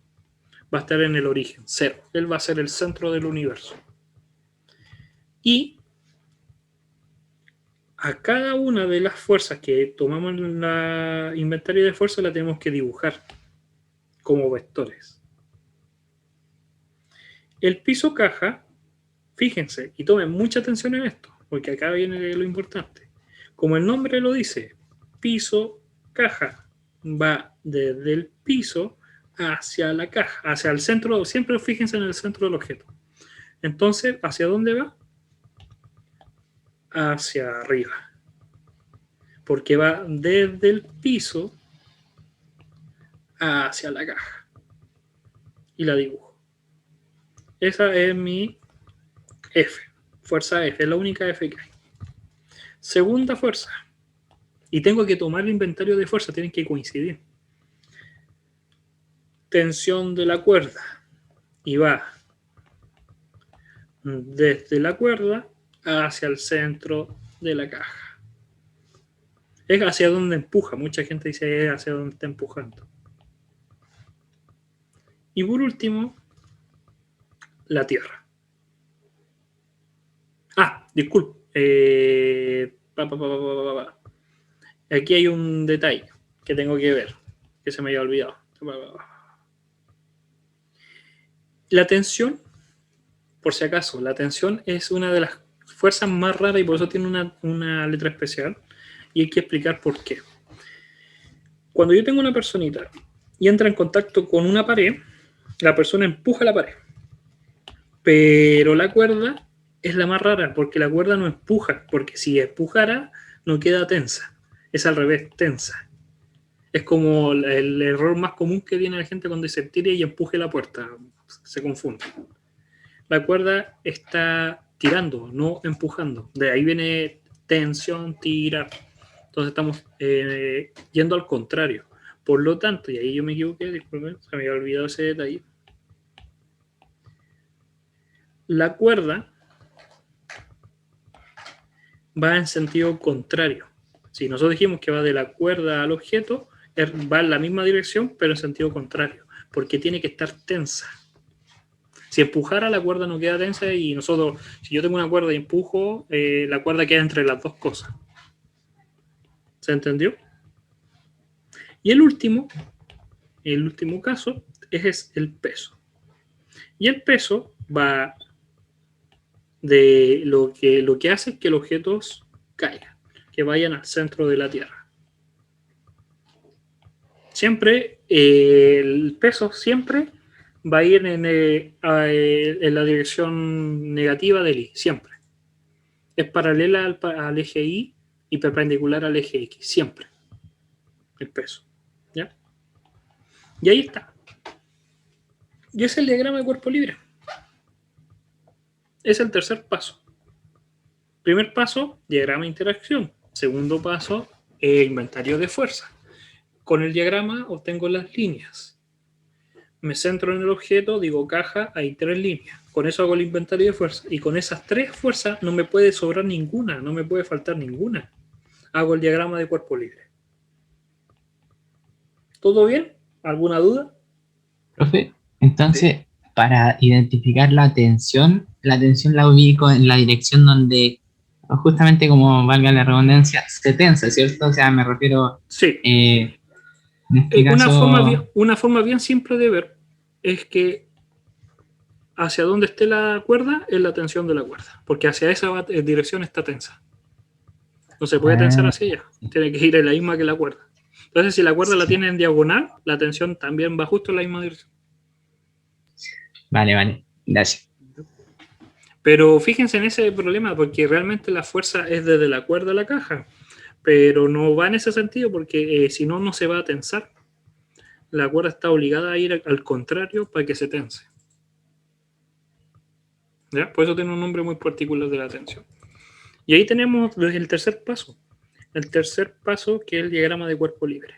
Va a estar en el origen, 0. Él va a ser el centro del universo. Y a cada una de las fuerzas que tomamos en la inventario de fuerzas la tenemos que dibujar como vectores. El piso caja, fíjense, y tomen mucha atención en esto, porque acá viene lo importante. Como el nombre lo dice, piso caja, va desde el piso hacia la caja, hacia el centro, siempre fíjense en el centro del objeto. Entonces, ¿hacia dónde va? Hacia arriba. Porque va desde el piso hacia la caja. Y la dibujo. Esa es mi F. Fuerza F, es la única F que hay. Segunda fuerza. Y tengo que tomar el inventario de fuerza, tienen que coincidir. Tensión de la cuerda. Y va desde la cuerda hacia el centro de la caja. Es hacia donde empuja. Mucha gente dice es hacia donde está empujando. Y por último, la Tierra. Disculpe. Aquí hay un detalle que tengo que ver, que se me había olvidado. La tensión, por si acaso, la tensión es una de las fuerzas más raras y por eso tiene una letra especial. Y hay que explicar por qué. Cuando yo tengo una personita y entra en contacto con una pared, la persona empuja la pared. Pero la cuerda es la más rara, porque la cuerda no empuja, porque si empujara no queda tensa. Es al revés, tensa. Es como el error más común que tiene la gente cuando dice tire y empuje la puerta. Se confunde. La cuerda está tirando, no empujando. De ahí viene tensión, tirar. Entonces estamos yendo al contrario. Por lo tanto, y ahí yo me equivoqué, disculpen, se me había olvidado ese detalle. La cuerda va en sentido contrario. Si nosotros dijimos que va de la cuerda al objeto, va en la misma dirección, pero en sentido contrario, porque tiene que estar tensa. Si empujara, la cuerda no queda tensa y nosotros, si yo tengo una cuerda y empujo, la cuerda queda entre las dos cosas. ¿Se entendió? Y el último caso es el peso. Y el peso va de lo que hace es que los objetos caigan, que vayan al centro de la Tierra. Siempre, el peso siempre va a ir en la dirección negativa del Y, siempre. Es paralela al eje Y y perpendicular al eje X, siempre. El peso. ¿Ya? Y ahí está. Y es el diagrama de cuerpo libre. Es el tercer paso. Primer paso, diagrama de interacción. Segundo paso, inventario de fuerza. Con el diagrama obtengo las líneas. Me centro en el objeto, digo caja, hay 3 líneas. Con eso hago el inventario de fuerza. Y con esas 3 fuerzas no me puede sobrar ninguna, no me puede faltar ninguna. Hago el diagrama de cuerpo libre. ¿Todo bien? ¿Alguna duda? Profe, entonces, para identificar la tensión la ubico en la dirección donde, justamente como valga la redundancia, se tensa, ¿cierto? O sea, me refiero... Sí. En este caso... Una forma bien simple de ver es que hacia donde esté la cuerda es la tensión de la cuerda, porque hacia esa dirección está tensa. No se puede tensar hacia ella, tiene que ir en la misma que la cuerda. Entonces, si la cuerda la tiene en diagonal, la tensión también va justo en la misma dirección. Vale, gracias. Pero fíjense en ese problema, porque realmente la fuerza es desde la cuerda a la caja, pero no va en ese sentido, porque si no, no se va a tensar. La cuerda está obligada a ir al contrario para que se tense. ¿Ya? Por eso tiene un nombre muy particular de la tensión. Y ahí tenemos el tercer paso. El tercer paso, que es el diagrama de cuerpo libre.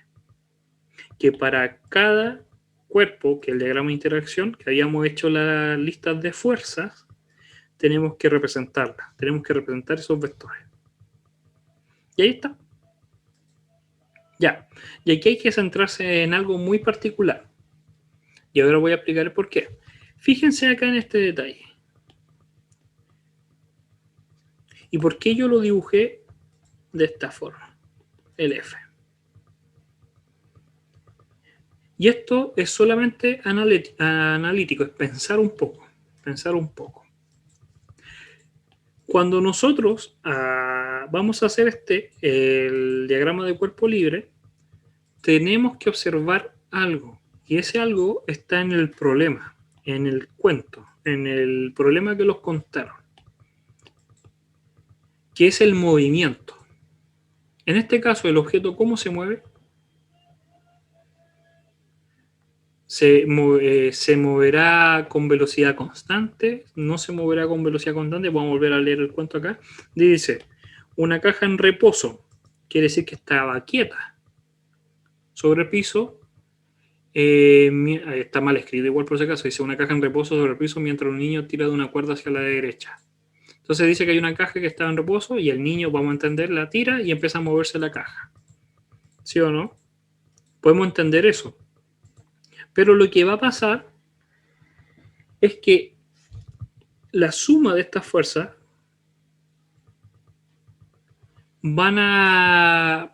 Que para cada cuerpo, que es el diagrama de interacción, que habíamos hecho las listas de fuerzas, tenemos que representarlas, tenemos que representar esos vectores. Y ahí está. Ya, y aquí hay que centrarse en algo muy particular. Y ahora voy a explicar el por qué. Fíjense acá en este detalle. ¿Y por qué yo lo dibujé de esta forma? El F. Y esto es solamente analítico, es pensar un poco. Pensar un poco. Cuando nosotros vamos a hacer el diagrama de cuerpo libre, tenemos que observar algo. Y ese algo está en el problema, en el cuento, en el problema que los contaron, que es el movimiento. En este caso, el objeto, ¿cómo se mueve? Se moverá con velocidad constante, no se moverá con velocidad constante. Vamos a volver a leer el cuento acá. Dice, una caja en reposo, quiere decir que estaba quieta sobre el piso. Está mal escrito igual por si acaso, dice una caja en reposo sobre el piso mientras un niño tira de una cuerda hacia la derecha. Entonces dice que hay una caja que está en reposo y el niño, vamos a entender, la tira y empieza a moverse la caja. ¿Sí o no? Podemos entender eso. Pero lo que va a pasar es que la suma de estas fuerzas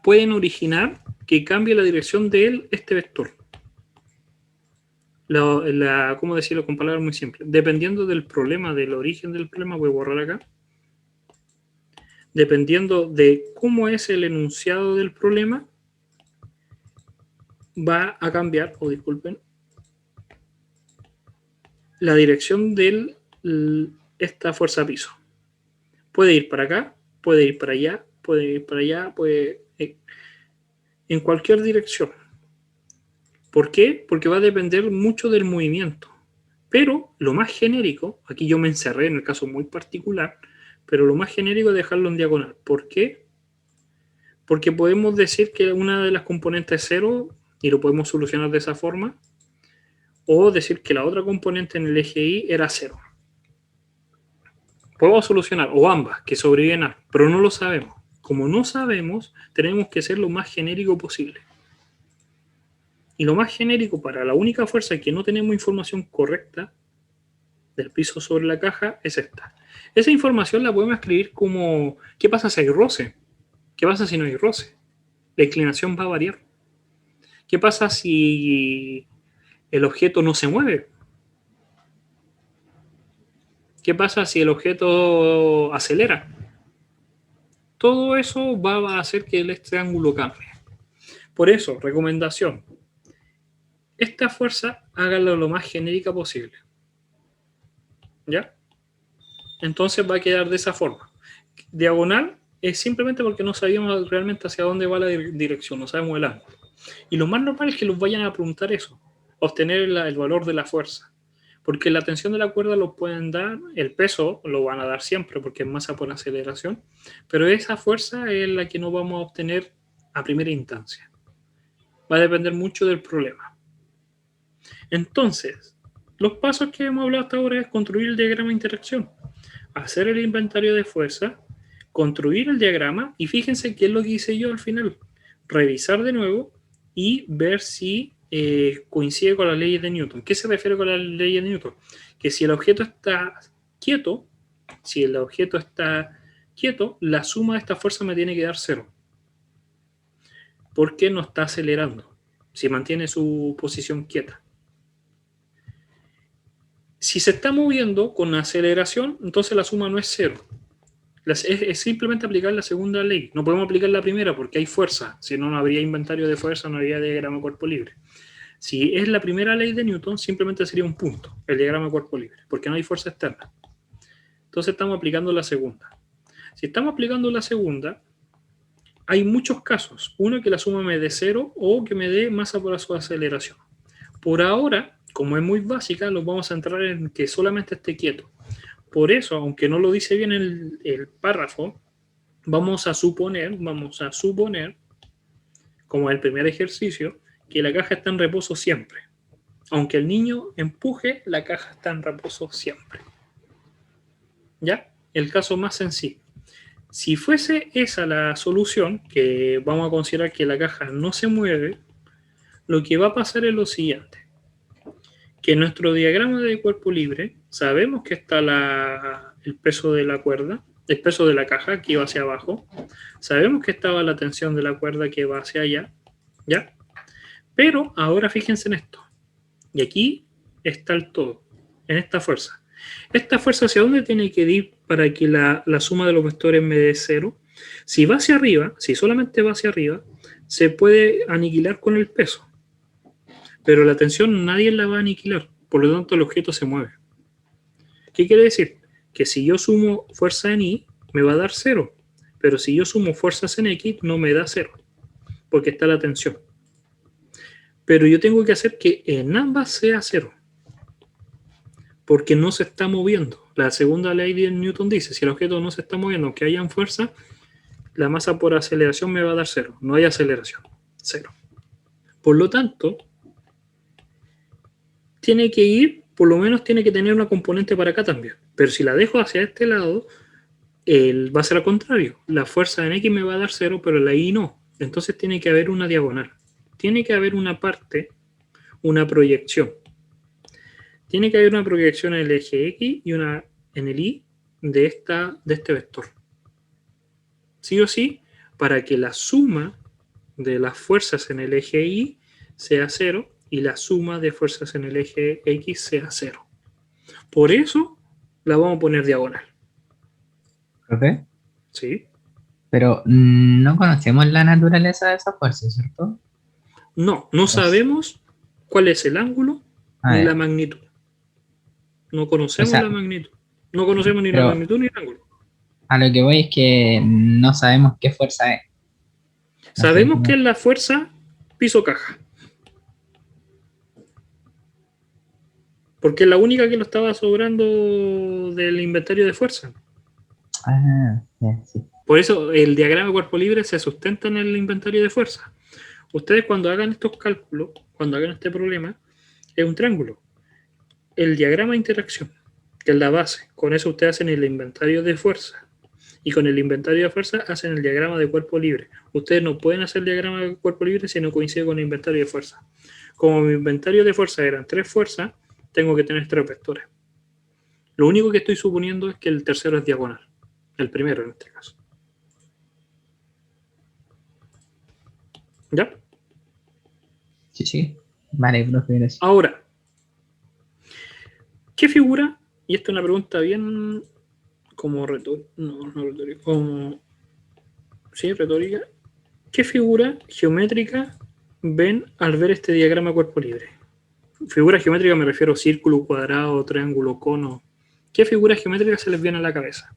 pueden originar que cambie la dirección de este vector. ¿Cómo decirlo con palabras muy simples? Dependiendo del problema, del origen del problema, voy a borrar acá. Dependiendo de cómo es el enunciado del problema, va a cambiar, disculpen, la dirección de esta fuerza piso. Puede ir para acá, puede ir para allá, puede ir para allá, en cualquier dirección. ¿Por qué? Porque va a depender mucho del movimiento. Pero lo más genérico, aquí yo me encerré en el caso muy particular, pero lo más genérico es dejarlo en diagonal. ¿Por qué? Porque podemos decir que una de las componentes es 0 y lo podemos solucionar de esa forma, o decir que la otra componente en el eje Y era 0. Podemos solucionar, o ambas, que sobreviven, pero no lo sabemos. Como no sabemos, tenemos que ser lo más genérico posible. Y lo más genérico para la única fuerza que no tenemos información correcta del piso sobre la caja es esta. Esa información la podemos escribir como, ¿qué pasa si hay roce? ¿Qué pasa si no hay roce? La inclinación va a variar. ¿Qué pasa si el objeto no se mueve? ¿Qué pasa si el objeto acelera? Todo eso va a hacer que este ángulo cambie. Por eso, recomendación. Esta fuerza háganla lo más genérica posible. ¿Ya? Entonces va a quedar de esa forma. Diagonal es simplemente porque no sabíamos realmente hacia dónde va la dirección, no sabemos el ángulo. Y lo más normal es que los vayan a preguntar eso, obtener el valor de la fuerza. Porque la tensión de la cuerda lo pueden dar, el peso lo van a dar siempre porque es masa por aceleración, pero esa fuerza es la que no vamos a obtener a primera instancia. Va a depender mucho del problema. Entonces, los pasos que hemos hablado hasta ahora es construir el diagrama de interacción, hacer el inventario de fuerza, construir el diagrama y fíjense qué es lo que hice yo al final. Revisar de nuevo y ver si coincide con las leyes de Newton. ¿Qué se refiere con las leyes de Newton? Que si el objeto está quieto, la suma de esta fuerza me tiene que dar 0. Porque no está acelerando, si mantiene su posición quieta. Si se está moviendo con aceleración, entonces la suma no es 0. Es simplemente aplicar la segunda ley. No podemos aplicar la primera porque hay fuerza. Si no, no habría inventario de fuerza, no habría diagrama de cuerpo libre. Si es la primera ley de Newton, simplemente sería un punto, el diagrama de cuerpo libre, porque no hay fuerza externa. Entonces estamos aplicando la segunda. Si estamos aplicando la segunda, hay muchos casos. Uno, que la suma me dé 0 o que me dé masa por su aceleración. Por ahora, como es muy básica, nos vamos a centrar en que solamente esté quieto. Por eso, aunque no lo dice bien el párrafo, vamos a suponer, como el primer ejercicio, que la caja está en reposo siempre. Aunque el niño empuje, la caja está en reposo siempre. ¿Ya? El caso más sencillo. Si fuese esa la solución, que vamos a considerar que la caja no se mueve, lo que va a pasar es lo siguiente. Que en nuestro diagrama de cuerpo libre sabemos que está el peso de la cuerda, el peso de la caja que va hacia abajo, sabemos que estaba la tensión de la cuerda que va hacia allá, ¿ya? Pero ahora fíjense en esto, y aquí está el todo, en esta fuerza. ¿Esta fuerza hacia dónde tiene que ir para que la suma de los vectores me dé cero? Si va hacia arriba, si solamente va hacia arriba, se puede aniquilar con el peso. Pero la tensión nadie la va a aniquilar, por lo tanto el objeto se mueve. ¿Qué quiere decir? Que si yo sumo fuerza en Y, me va a dar 0, pero si yo sumo fuerzas en X, no me da 0, porque está la tensión. Pero yo tengo que hacer que en ambas sea 0, porque no se está moviendo. La segunda ley de Newton dice, si el objeto no se está moviendo, aunque hayan fuerza, la masa por aceleración me va a dar 0, no hay aceleración, 0. Por lo tanto, tiene que ir, por lo menos tiene que tener una componente para acá también. Pero si la dejo hacia este lado, va a ser al contrario. La fuerza en X me va a dar 0, pero la Y no. Entonces tiene que haber una diagonal. Tiene que haber una parte, una proyección. Tiene que haber una proyección en el eje X y una en el Y de este vector. Sí o sí, para que la suma de las fuerzas en el eje Y sea 0 y la suma de fuerzas en el eje X sea 0. Por eso la vamos a poner diagonal. ¿Profe? ¿Sí? Pero no conocemos la naturaleza de esa fuerza, ¿cierto? No sabemos cuál es el ángulo ni la magnitud. No conocemos la magnitud. No conocemos ni la magnitud ni el ángulo. A lo que voy es que no sabemos qué fuerza es. Sabemos que es la fuerza piso-caja. Porque es la única que lo estaba sobrando del inventario de fuerza. Sí. Por eso el diagrama de cuerpo libre se sustenta en el inventario de fuerza. Ustedes cuando hagan estos cálculos, cuando hagan este problema, es un triángulo. El diagrama de interacción, que es la base, con eso ustedes hacen el inventario de fuerza. Y con el inventario de fuerza hacen el diagrama de cuerpo libre. Ustedes no pueden hacer el diagrama de cuerpo libre si no coincide con el inventario de fuerza. Como mi inventario de fuerza eran 3 fuerzas, tengo que tener 3 vectores. Lo único que estoy suponiendo es que el tercero es diagonal. El primero en este caso. ¿Ya? Sí. Vale, profe, gracias. Ahora, ¿qué figura? Y esta es una pregunta bien como retórica. No retórica. Retórica. ¿Qué figura geométrica ven al ver este diagrama cuerpo libre? Figura geométrica me refiero a círculo, cuadrado, triángulo, cono. ¿Qué figuras geométricas se les viene a la cabeza?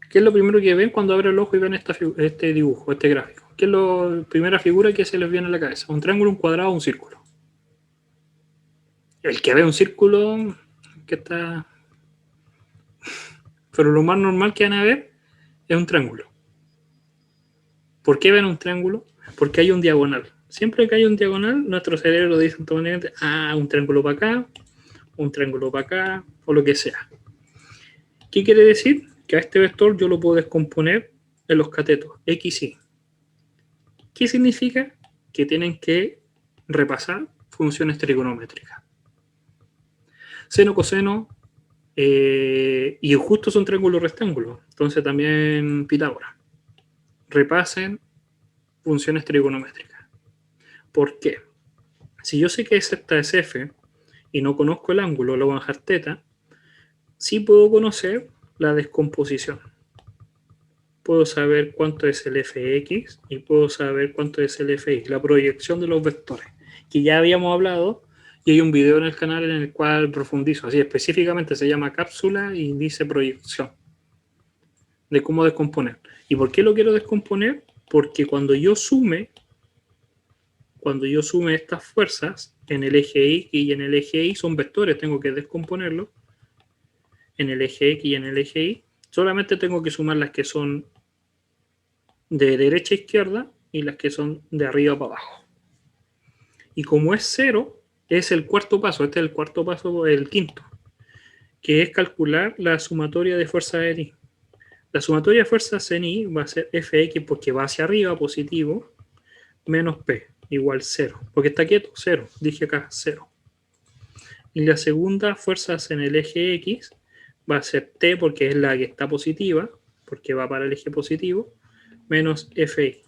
¿Qué es lo primero que ven cuando abren el ojo y ven este dibujo, este gráfico? ¿Qué es la primera figura que se les viene a la cabeza? ¿Un triángulo, un cuadrado o un círculo? El que ve un círculo, que está... Pero lo más normal que van a ver es un triángulo. ¿Por qué ven un triángulo? Porque hay un diagonal. Siempre que hay un diagonal, nuestro cerebro dice automáticamente, un triángulo para acá, un triángulo para acá, o lo que sea. ¿Qué quiere decir? Que a este vector yo lo puedo descomponer en los catetos, X y. ¿Qué significa? Que tienen que repasar funciones trigonométricas. Seno, coseno, y justo son triángulo rectángulo. Entonces también Pitágoras. Repasen funciones trigonométricas. ¿Por qué? Si yo sé que esta es F y no conozco el ángulo, lo voy a dejar teta, sí puedo conocer la descomposición. Puedo saber cuánto es el fx y puedo saber cuánto es el fy, la proyección de los vectores, que ya habíamos hablado y hay un video en el canal en el cual profundizo, así específicamente se llama cápsula y dice proyección, de cómo descomponer. ¿Y por qué lo quiero descomponer? Porque cuando yo sume estas fuerzas en el eje X y en el eje Y son vectores, tengo que descomponerlos en el eje X y en el eje Y, solamente tengo que sumar las que son de derecha a izquierda y las que son de arriba para abajo. Y como es 0, es el cuarto paso. Este es el cuarto paso, el quinto, que es calcular la sumatoria de fuerzas en I. La sumatoria de fuerzas en I va a ser Fx porque va hacia arriba, positivo, menos P, igual 0. Porque está quieto, 0. Dije acá, 0. Y la segunda fuerzas en el eje X va a ser T porque es la que está positiva, porque va para el eje positivo, menos Fi,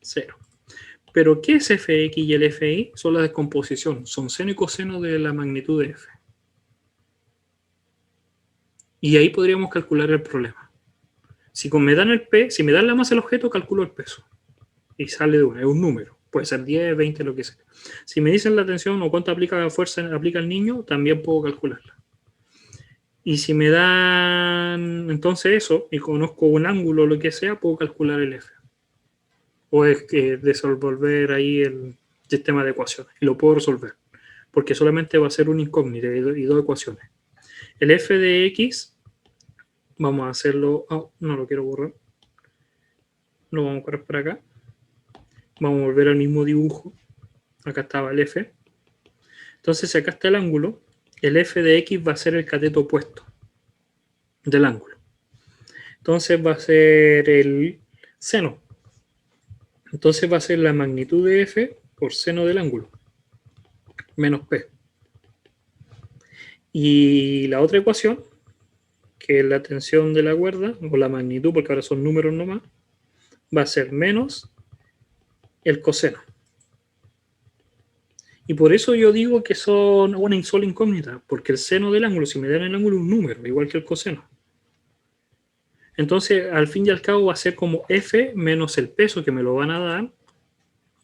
0. Pero ¿qué es Fx y el Fi? Son la descomposición, son seno y coseno de la magnitud de F. Y ahí podríamos calcular el problema. Si me dan el P, si me dan la masa del objeto, calculo el peso. Y sale de una, es un número. Puede ser 10, 20, lo que sea. Si me dicen la tensión o cuánta fuerza aplica el niño, también puedo calcularla. Y si me dan entonces eso, y conozco un ángulo o lo que sea, puedo calcular el F. O es que resolver ahí el sistema de ecuaciones. Y lo puedo resolver. Porque solamente va a ser una incógnita y dos ecuaciones. El F de X, vamos a hacerlo... Oh, no lo quiero borrar. Lo vamos a correr para acá. Vamos a volver al mismo dibujo. Acá estaba el F. Entonces, si acá está el ángulo, el F de X va a ser el cateto opuesto del ángulo. Entonces va a ser el seno. Entonces va a ser la magnitud de F por seno del ángulo, menos P. Y la otra ecuación, que es la tensión de la cuerda, o la magnitud, porque ahora son números nomás, va a ser menos el coseno. Y por eso yo digo que son una sola incógnita, porque el seno del ángulo, si me dan el ángulo, es un número, igual que el coseno. Entonces, al fin y al cabo, va a ser como F menos el peso que me lo van a dar,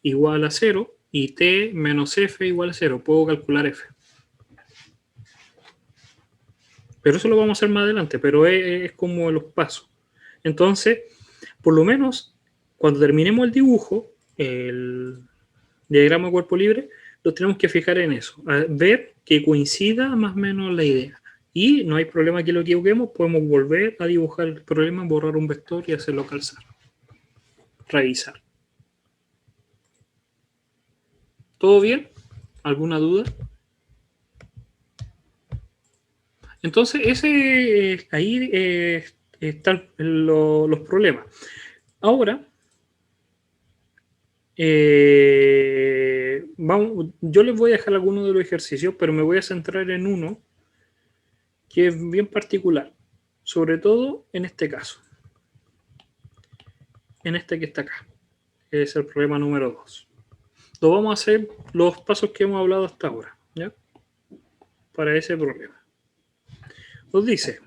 igual a 0, y T menos F igual a 0. Puedo calcular F. Pero eso lo vamos a hacer más adelante, pero es como los pasos. Entonces, por lo menos, cuando terminemos el dibujo, el diagrama de cuerpo libre, lo tenemos que fijar en eso, a ver que coincida más o menos la idea. Y no hay problema que lo equivoquemos, podemos volver a dibujar el problema, borrar un vector y hacerlo calzar. Revisar. ¿Todo bien? ¿Alguna duda? Entonces, ahí están los problemas. Ahora, yo les voy a dejar algunos de los ejercicios, pero me voy a centrar en uno que es bien particular, sobre todo en este caso, en este que está acá, que es el problema número 2. Lo vamos a hacer los pasos que hemos hablado hasta ahora, ¿ya? Para ese problema. Nos dice,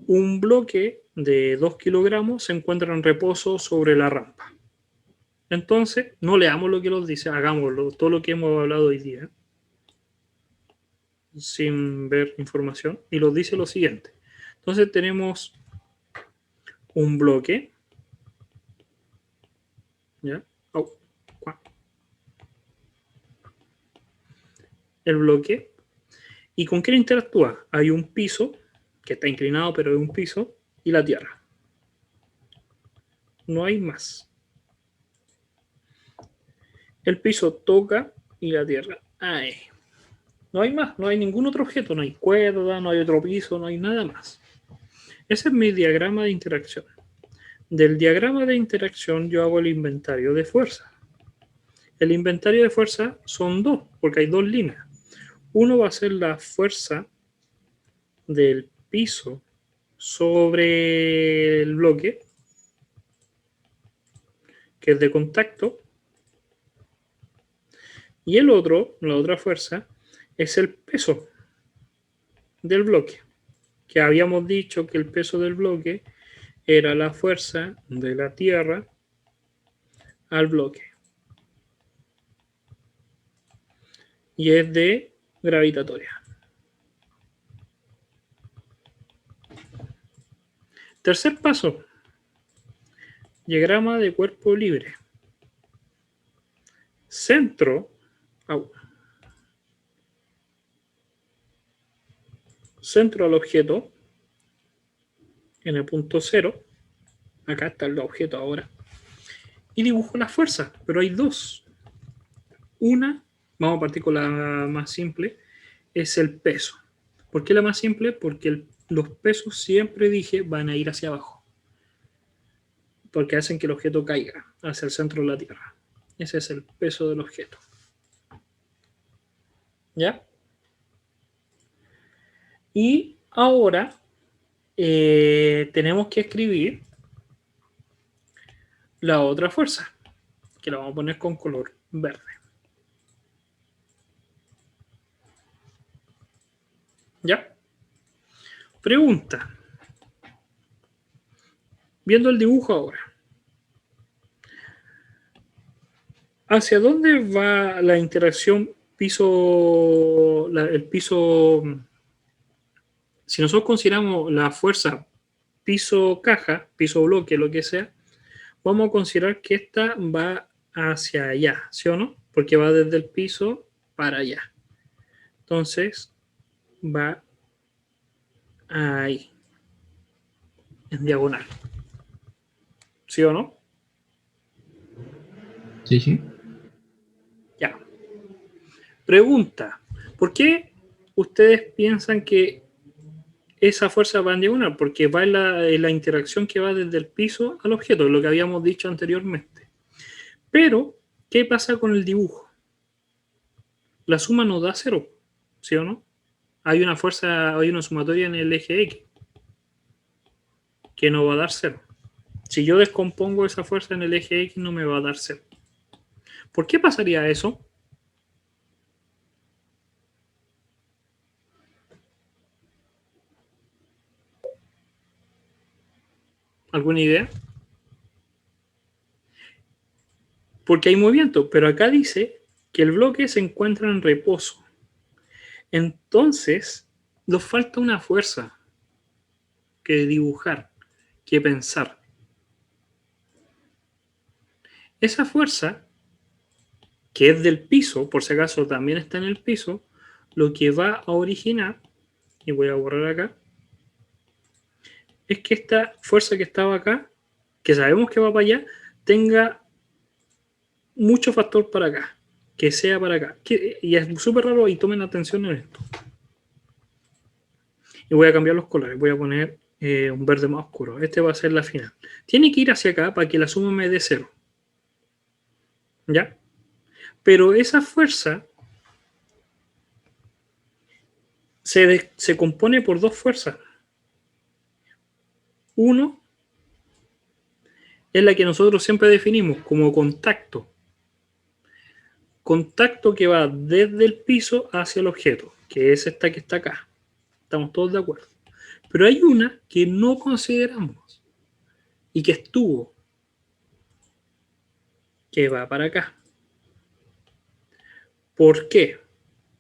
un bloque de 2 kilogramos se encuentra en reposo sobre la rampa. Entonces, no leamos lo que nos dice, hagámoslo, todo lo que hemos hablado hoy día, sin ver información, y nos dice lo siguiente. Entonces tenemos un bloque, ¿ya? El bloque, ¿y con qué interactúa? Hay un piso, que está inclinado, pero es un piso, y la tierra. No hay más. El piso toca y la tierra. ¡Ay! No hay más, no hay ningún otro objeto, no hay cuerda, no hay otro piso, no hay nada más. Ese es mi diagrama de interacción. Del diagrama de interacción yo hago el inventario de fuerza. El inventario de fuerza son dos, porque hay dos líneas. Uno va a ser la fuerza del piso sobre el bloque, que es de contacto, y el otro, la otra fuerza, es el peso del bloque, que habíamos dicho que el peso del bloque era la fuerza de la tierra al bloque. Y es de gravitatoria. Tercer paso. Diagrama de cuerpo libre. Centro al objeto en el punto 0. Acá está el objeto ahora. Y dibujo las fuerzas, pero hay dos. Una Vamos a partir con la más simple, es el peso. ¿Por qué la más simple? Porque los pesos siempre dije van a ir hacia abajo. Porque hacen que el objeto caiga hacia el centro de la Tierra. Ese es el peso del objeto. ¿Ya? Y ahora tenemos que escribir la otra fuerza, que la vamos a poner con color verde. ¿Ya? Pregunta. Viendo el dibujo ahora. ¿Hacia dónde va la interacción piso, el piso? Si nosotros consideramos la fuerza piso-caja, piso-bloque, lo que sea, vamos a considerar que esta va hacia allá, ¿sí o no? Porque va desde el piso para allá. Entonces, va ahí, en diagonal. ¿Sí o no? Sí, sí. Ya. Pregunta. ¿Por qué ustedes piensan que esa fuerza va en diagonal? Porque va en la interacción que va desde el piso al objeto, lo que habíamos dicho anteriormente. Pero, ¿qué pasa con el dibujo? La suma no da cero, ¿sí o no? Hay una fuerza, hay una sumatoria en el eje X que no va a dar cero. Si yo descompongo esa fuerza en el eje X, no me va a dar cero. ¿Por qué pasaría eso? ¿Alguna idea? Porque hay movimiento, pero acá dice que el bloque se encuentra en reposo. Entonces, nos falta una fuerza que dibujar, que pensar. Esa fuerza, que es del piso, por si acaso también está en el piso, lo que va a originar, y voy a borrar acá, es que esta fuerza que estaba acá, que sabemos que va para allá, tenga mucho factor para acá, que sea para acá. Y es súper raro y tomen atención en esto. Y voy a cambiar los colores, voy a poner un verde más oscuro. Este va a ser la final. Tiene que ir hacia acá para que la suma me dé cero. ¿Ya? Pero esa fuerza se compone por dos fuerzas. Uno es la que nosotros siempre definimos como contacto. Contacto que va desde el piso hacia el objeto, que es esta que está acá. Estamos todos de acuerdo. Pero hay una que no consideramos y que estuvo, que va para acá. ¿Por qué?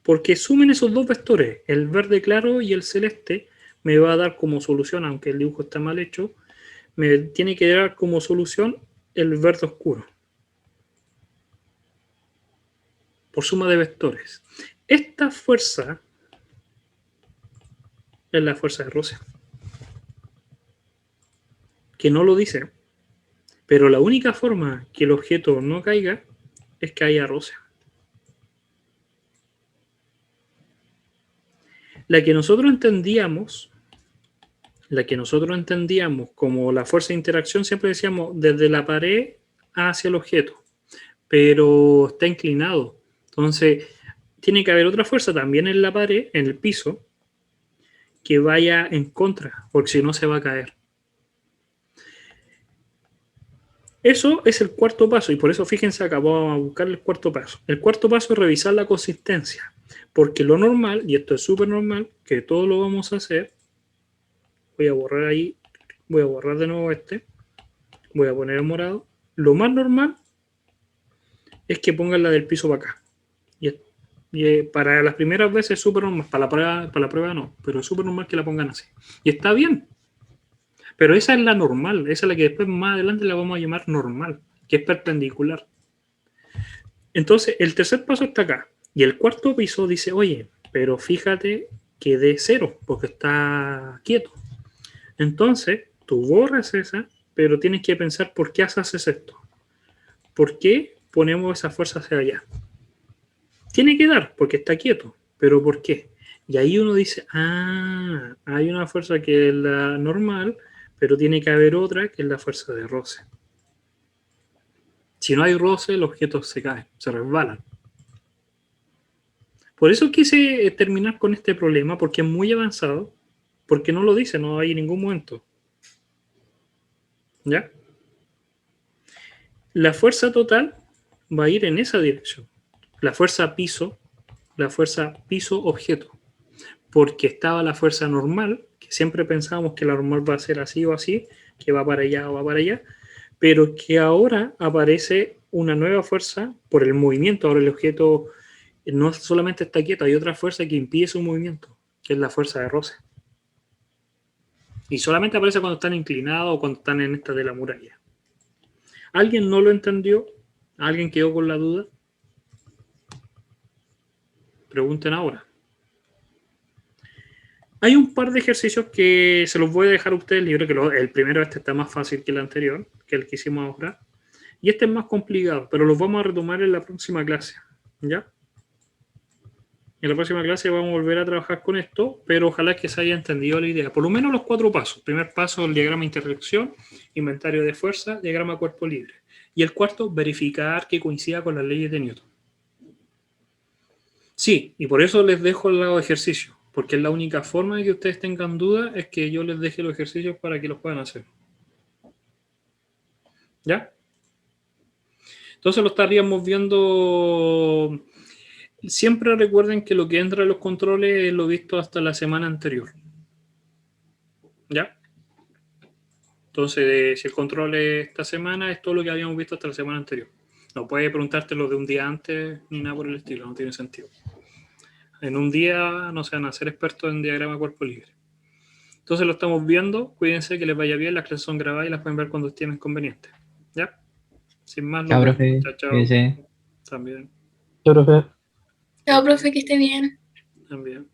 Porque sumen esos dos vectores, el verde claro y el celeste, me va a dar como solución, aunque el dibujo está mal hecho, me tiene que dar como solución el verde oscuro. Por suma de vectores. Esta fuerza es la fuerza de Russell. Que no lo dice, pero la única forma que el objeto no caiga es que haya roce. La que nosotros entendíamos como la fuerza de interacción, siempre decíamos desde la pared hacia el objeto, pero está inclinado. Entonces, tiene que haber otra fuerza también en la pared, en el piso, que vaya en contra, porque si no se va a caer. Eso es el cuarto paso, y por eso fíjense acá, vamos a buscar el cuarto paso. El cuarto paso es revisar la consistencia, porque lo normal, y esto es súper normal, que todo lo vamos a hacer, voy a borrar ahí, voy a borrar de nuevo este, voy a poner el morado. Lo más normal es que pongan la del piso para acá. Y para las primeras veces es súper normal, para la prueba no, pero es súper normal que la pongan así. Y está bien. Pero esa es la normal, esa es la que después más adelante la vamos a llamar normal, que es perpendicular. Entonces, el tercer paso está acá. Y el cuarto piso dice, oye, pero fíjate que dé cero, porque está quieto. Entonces, tú borras esa, pero tienes que pensar por qué haces esto. ¿Por qué ponemos esa fuerza hacia allá? Tiene que dar, porque está quieto. ¿Pero por qué? Y ahí uno dice, ah, hay una fuerza que es la normal, pero tiene que haber otra que es la fuerza de roce. Si no hay roce, los objetos se caen, se resbalan. Por eso quise terminar con este problema, porque es muy avanzado, porque no lo dice, no hay ningún momento. ¿Ya? La fuerza total va a ir en esa dirección. La fuerza piso-objeto. Porque estaba la fuerza normal, que siempre pensábamos que la normal va a ser así o así, que va para allá o va para allá, pero que ahora aparece una nueva fuerza por el movimiento. Ahora el objeto no solamente está quieto, hay otra fuerza que impide su movimiento, que es la fuerza de roce. Y solamente aparece cuando están inclinados o cuando están en esta de la muralla. ¿Alguien no lo entendió? ¿Alguien quedó con la duda? Pregunten ahora. Hay un par de ejercicios que se los voy a dejar a ustedes libres, que el primero está más fácil que el anterior, que el que hicimos ahora. Y este es más complicado, pero los vamos a retomar en la próxima clase. ¿Ya? En la próxima clase vamos a volver a trabajar con esto, pero ojalá que se haya entendido la idea. Por lo menos los 4 pasos. Primer paso, el diagrama de interacción, inventario de fuerza, diagrama cuerpo libre. Y el cuarto, verificar que coincida con las leyes de Newton. Sí, y por eso les dejo al lado de ejercicio, porque es la única forma de que ustedes tengan dudas, es que yo les deje los ejercicios para que los puedan hacer. ¿Ya? Entonces lo estaríamos viendo. Siempre recuerden que lo que entra en los controles es lo visto hasta la semana anterior. ¿Ya? Entonces, si el control es esta semana, es todo lo que habíamos visto hasta la semana anterior. No puede preguntarte lo de un día antes ni nada por el estilo, no tiene sentido. En un día no se van a ser expertos en diagrama cuerpo libre. Entonces lo estamos viendo, cuídense, que les vaya bien, las clases son grabadas y las pueden ver cuando estén convenientes. ¿Ya? Sin más, Chao, profe. chao, chao. Cuídense. También. Chao, profe. Chao, profe, que esté bien. También.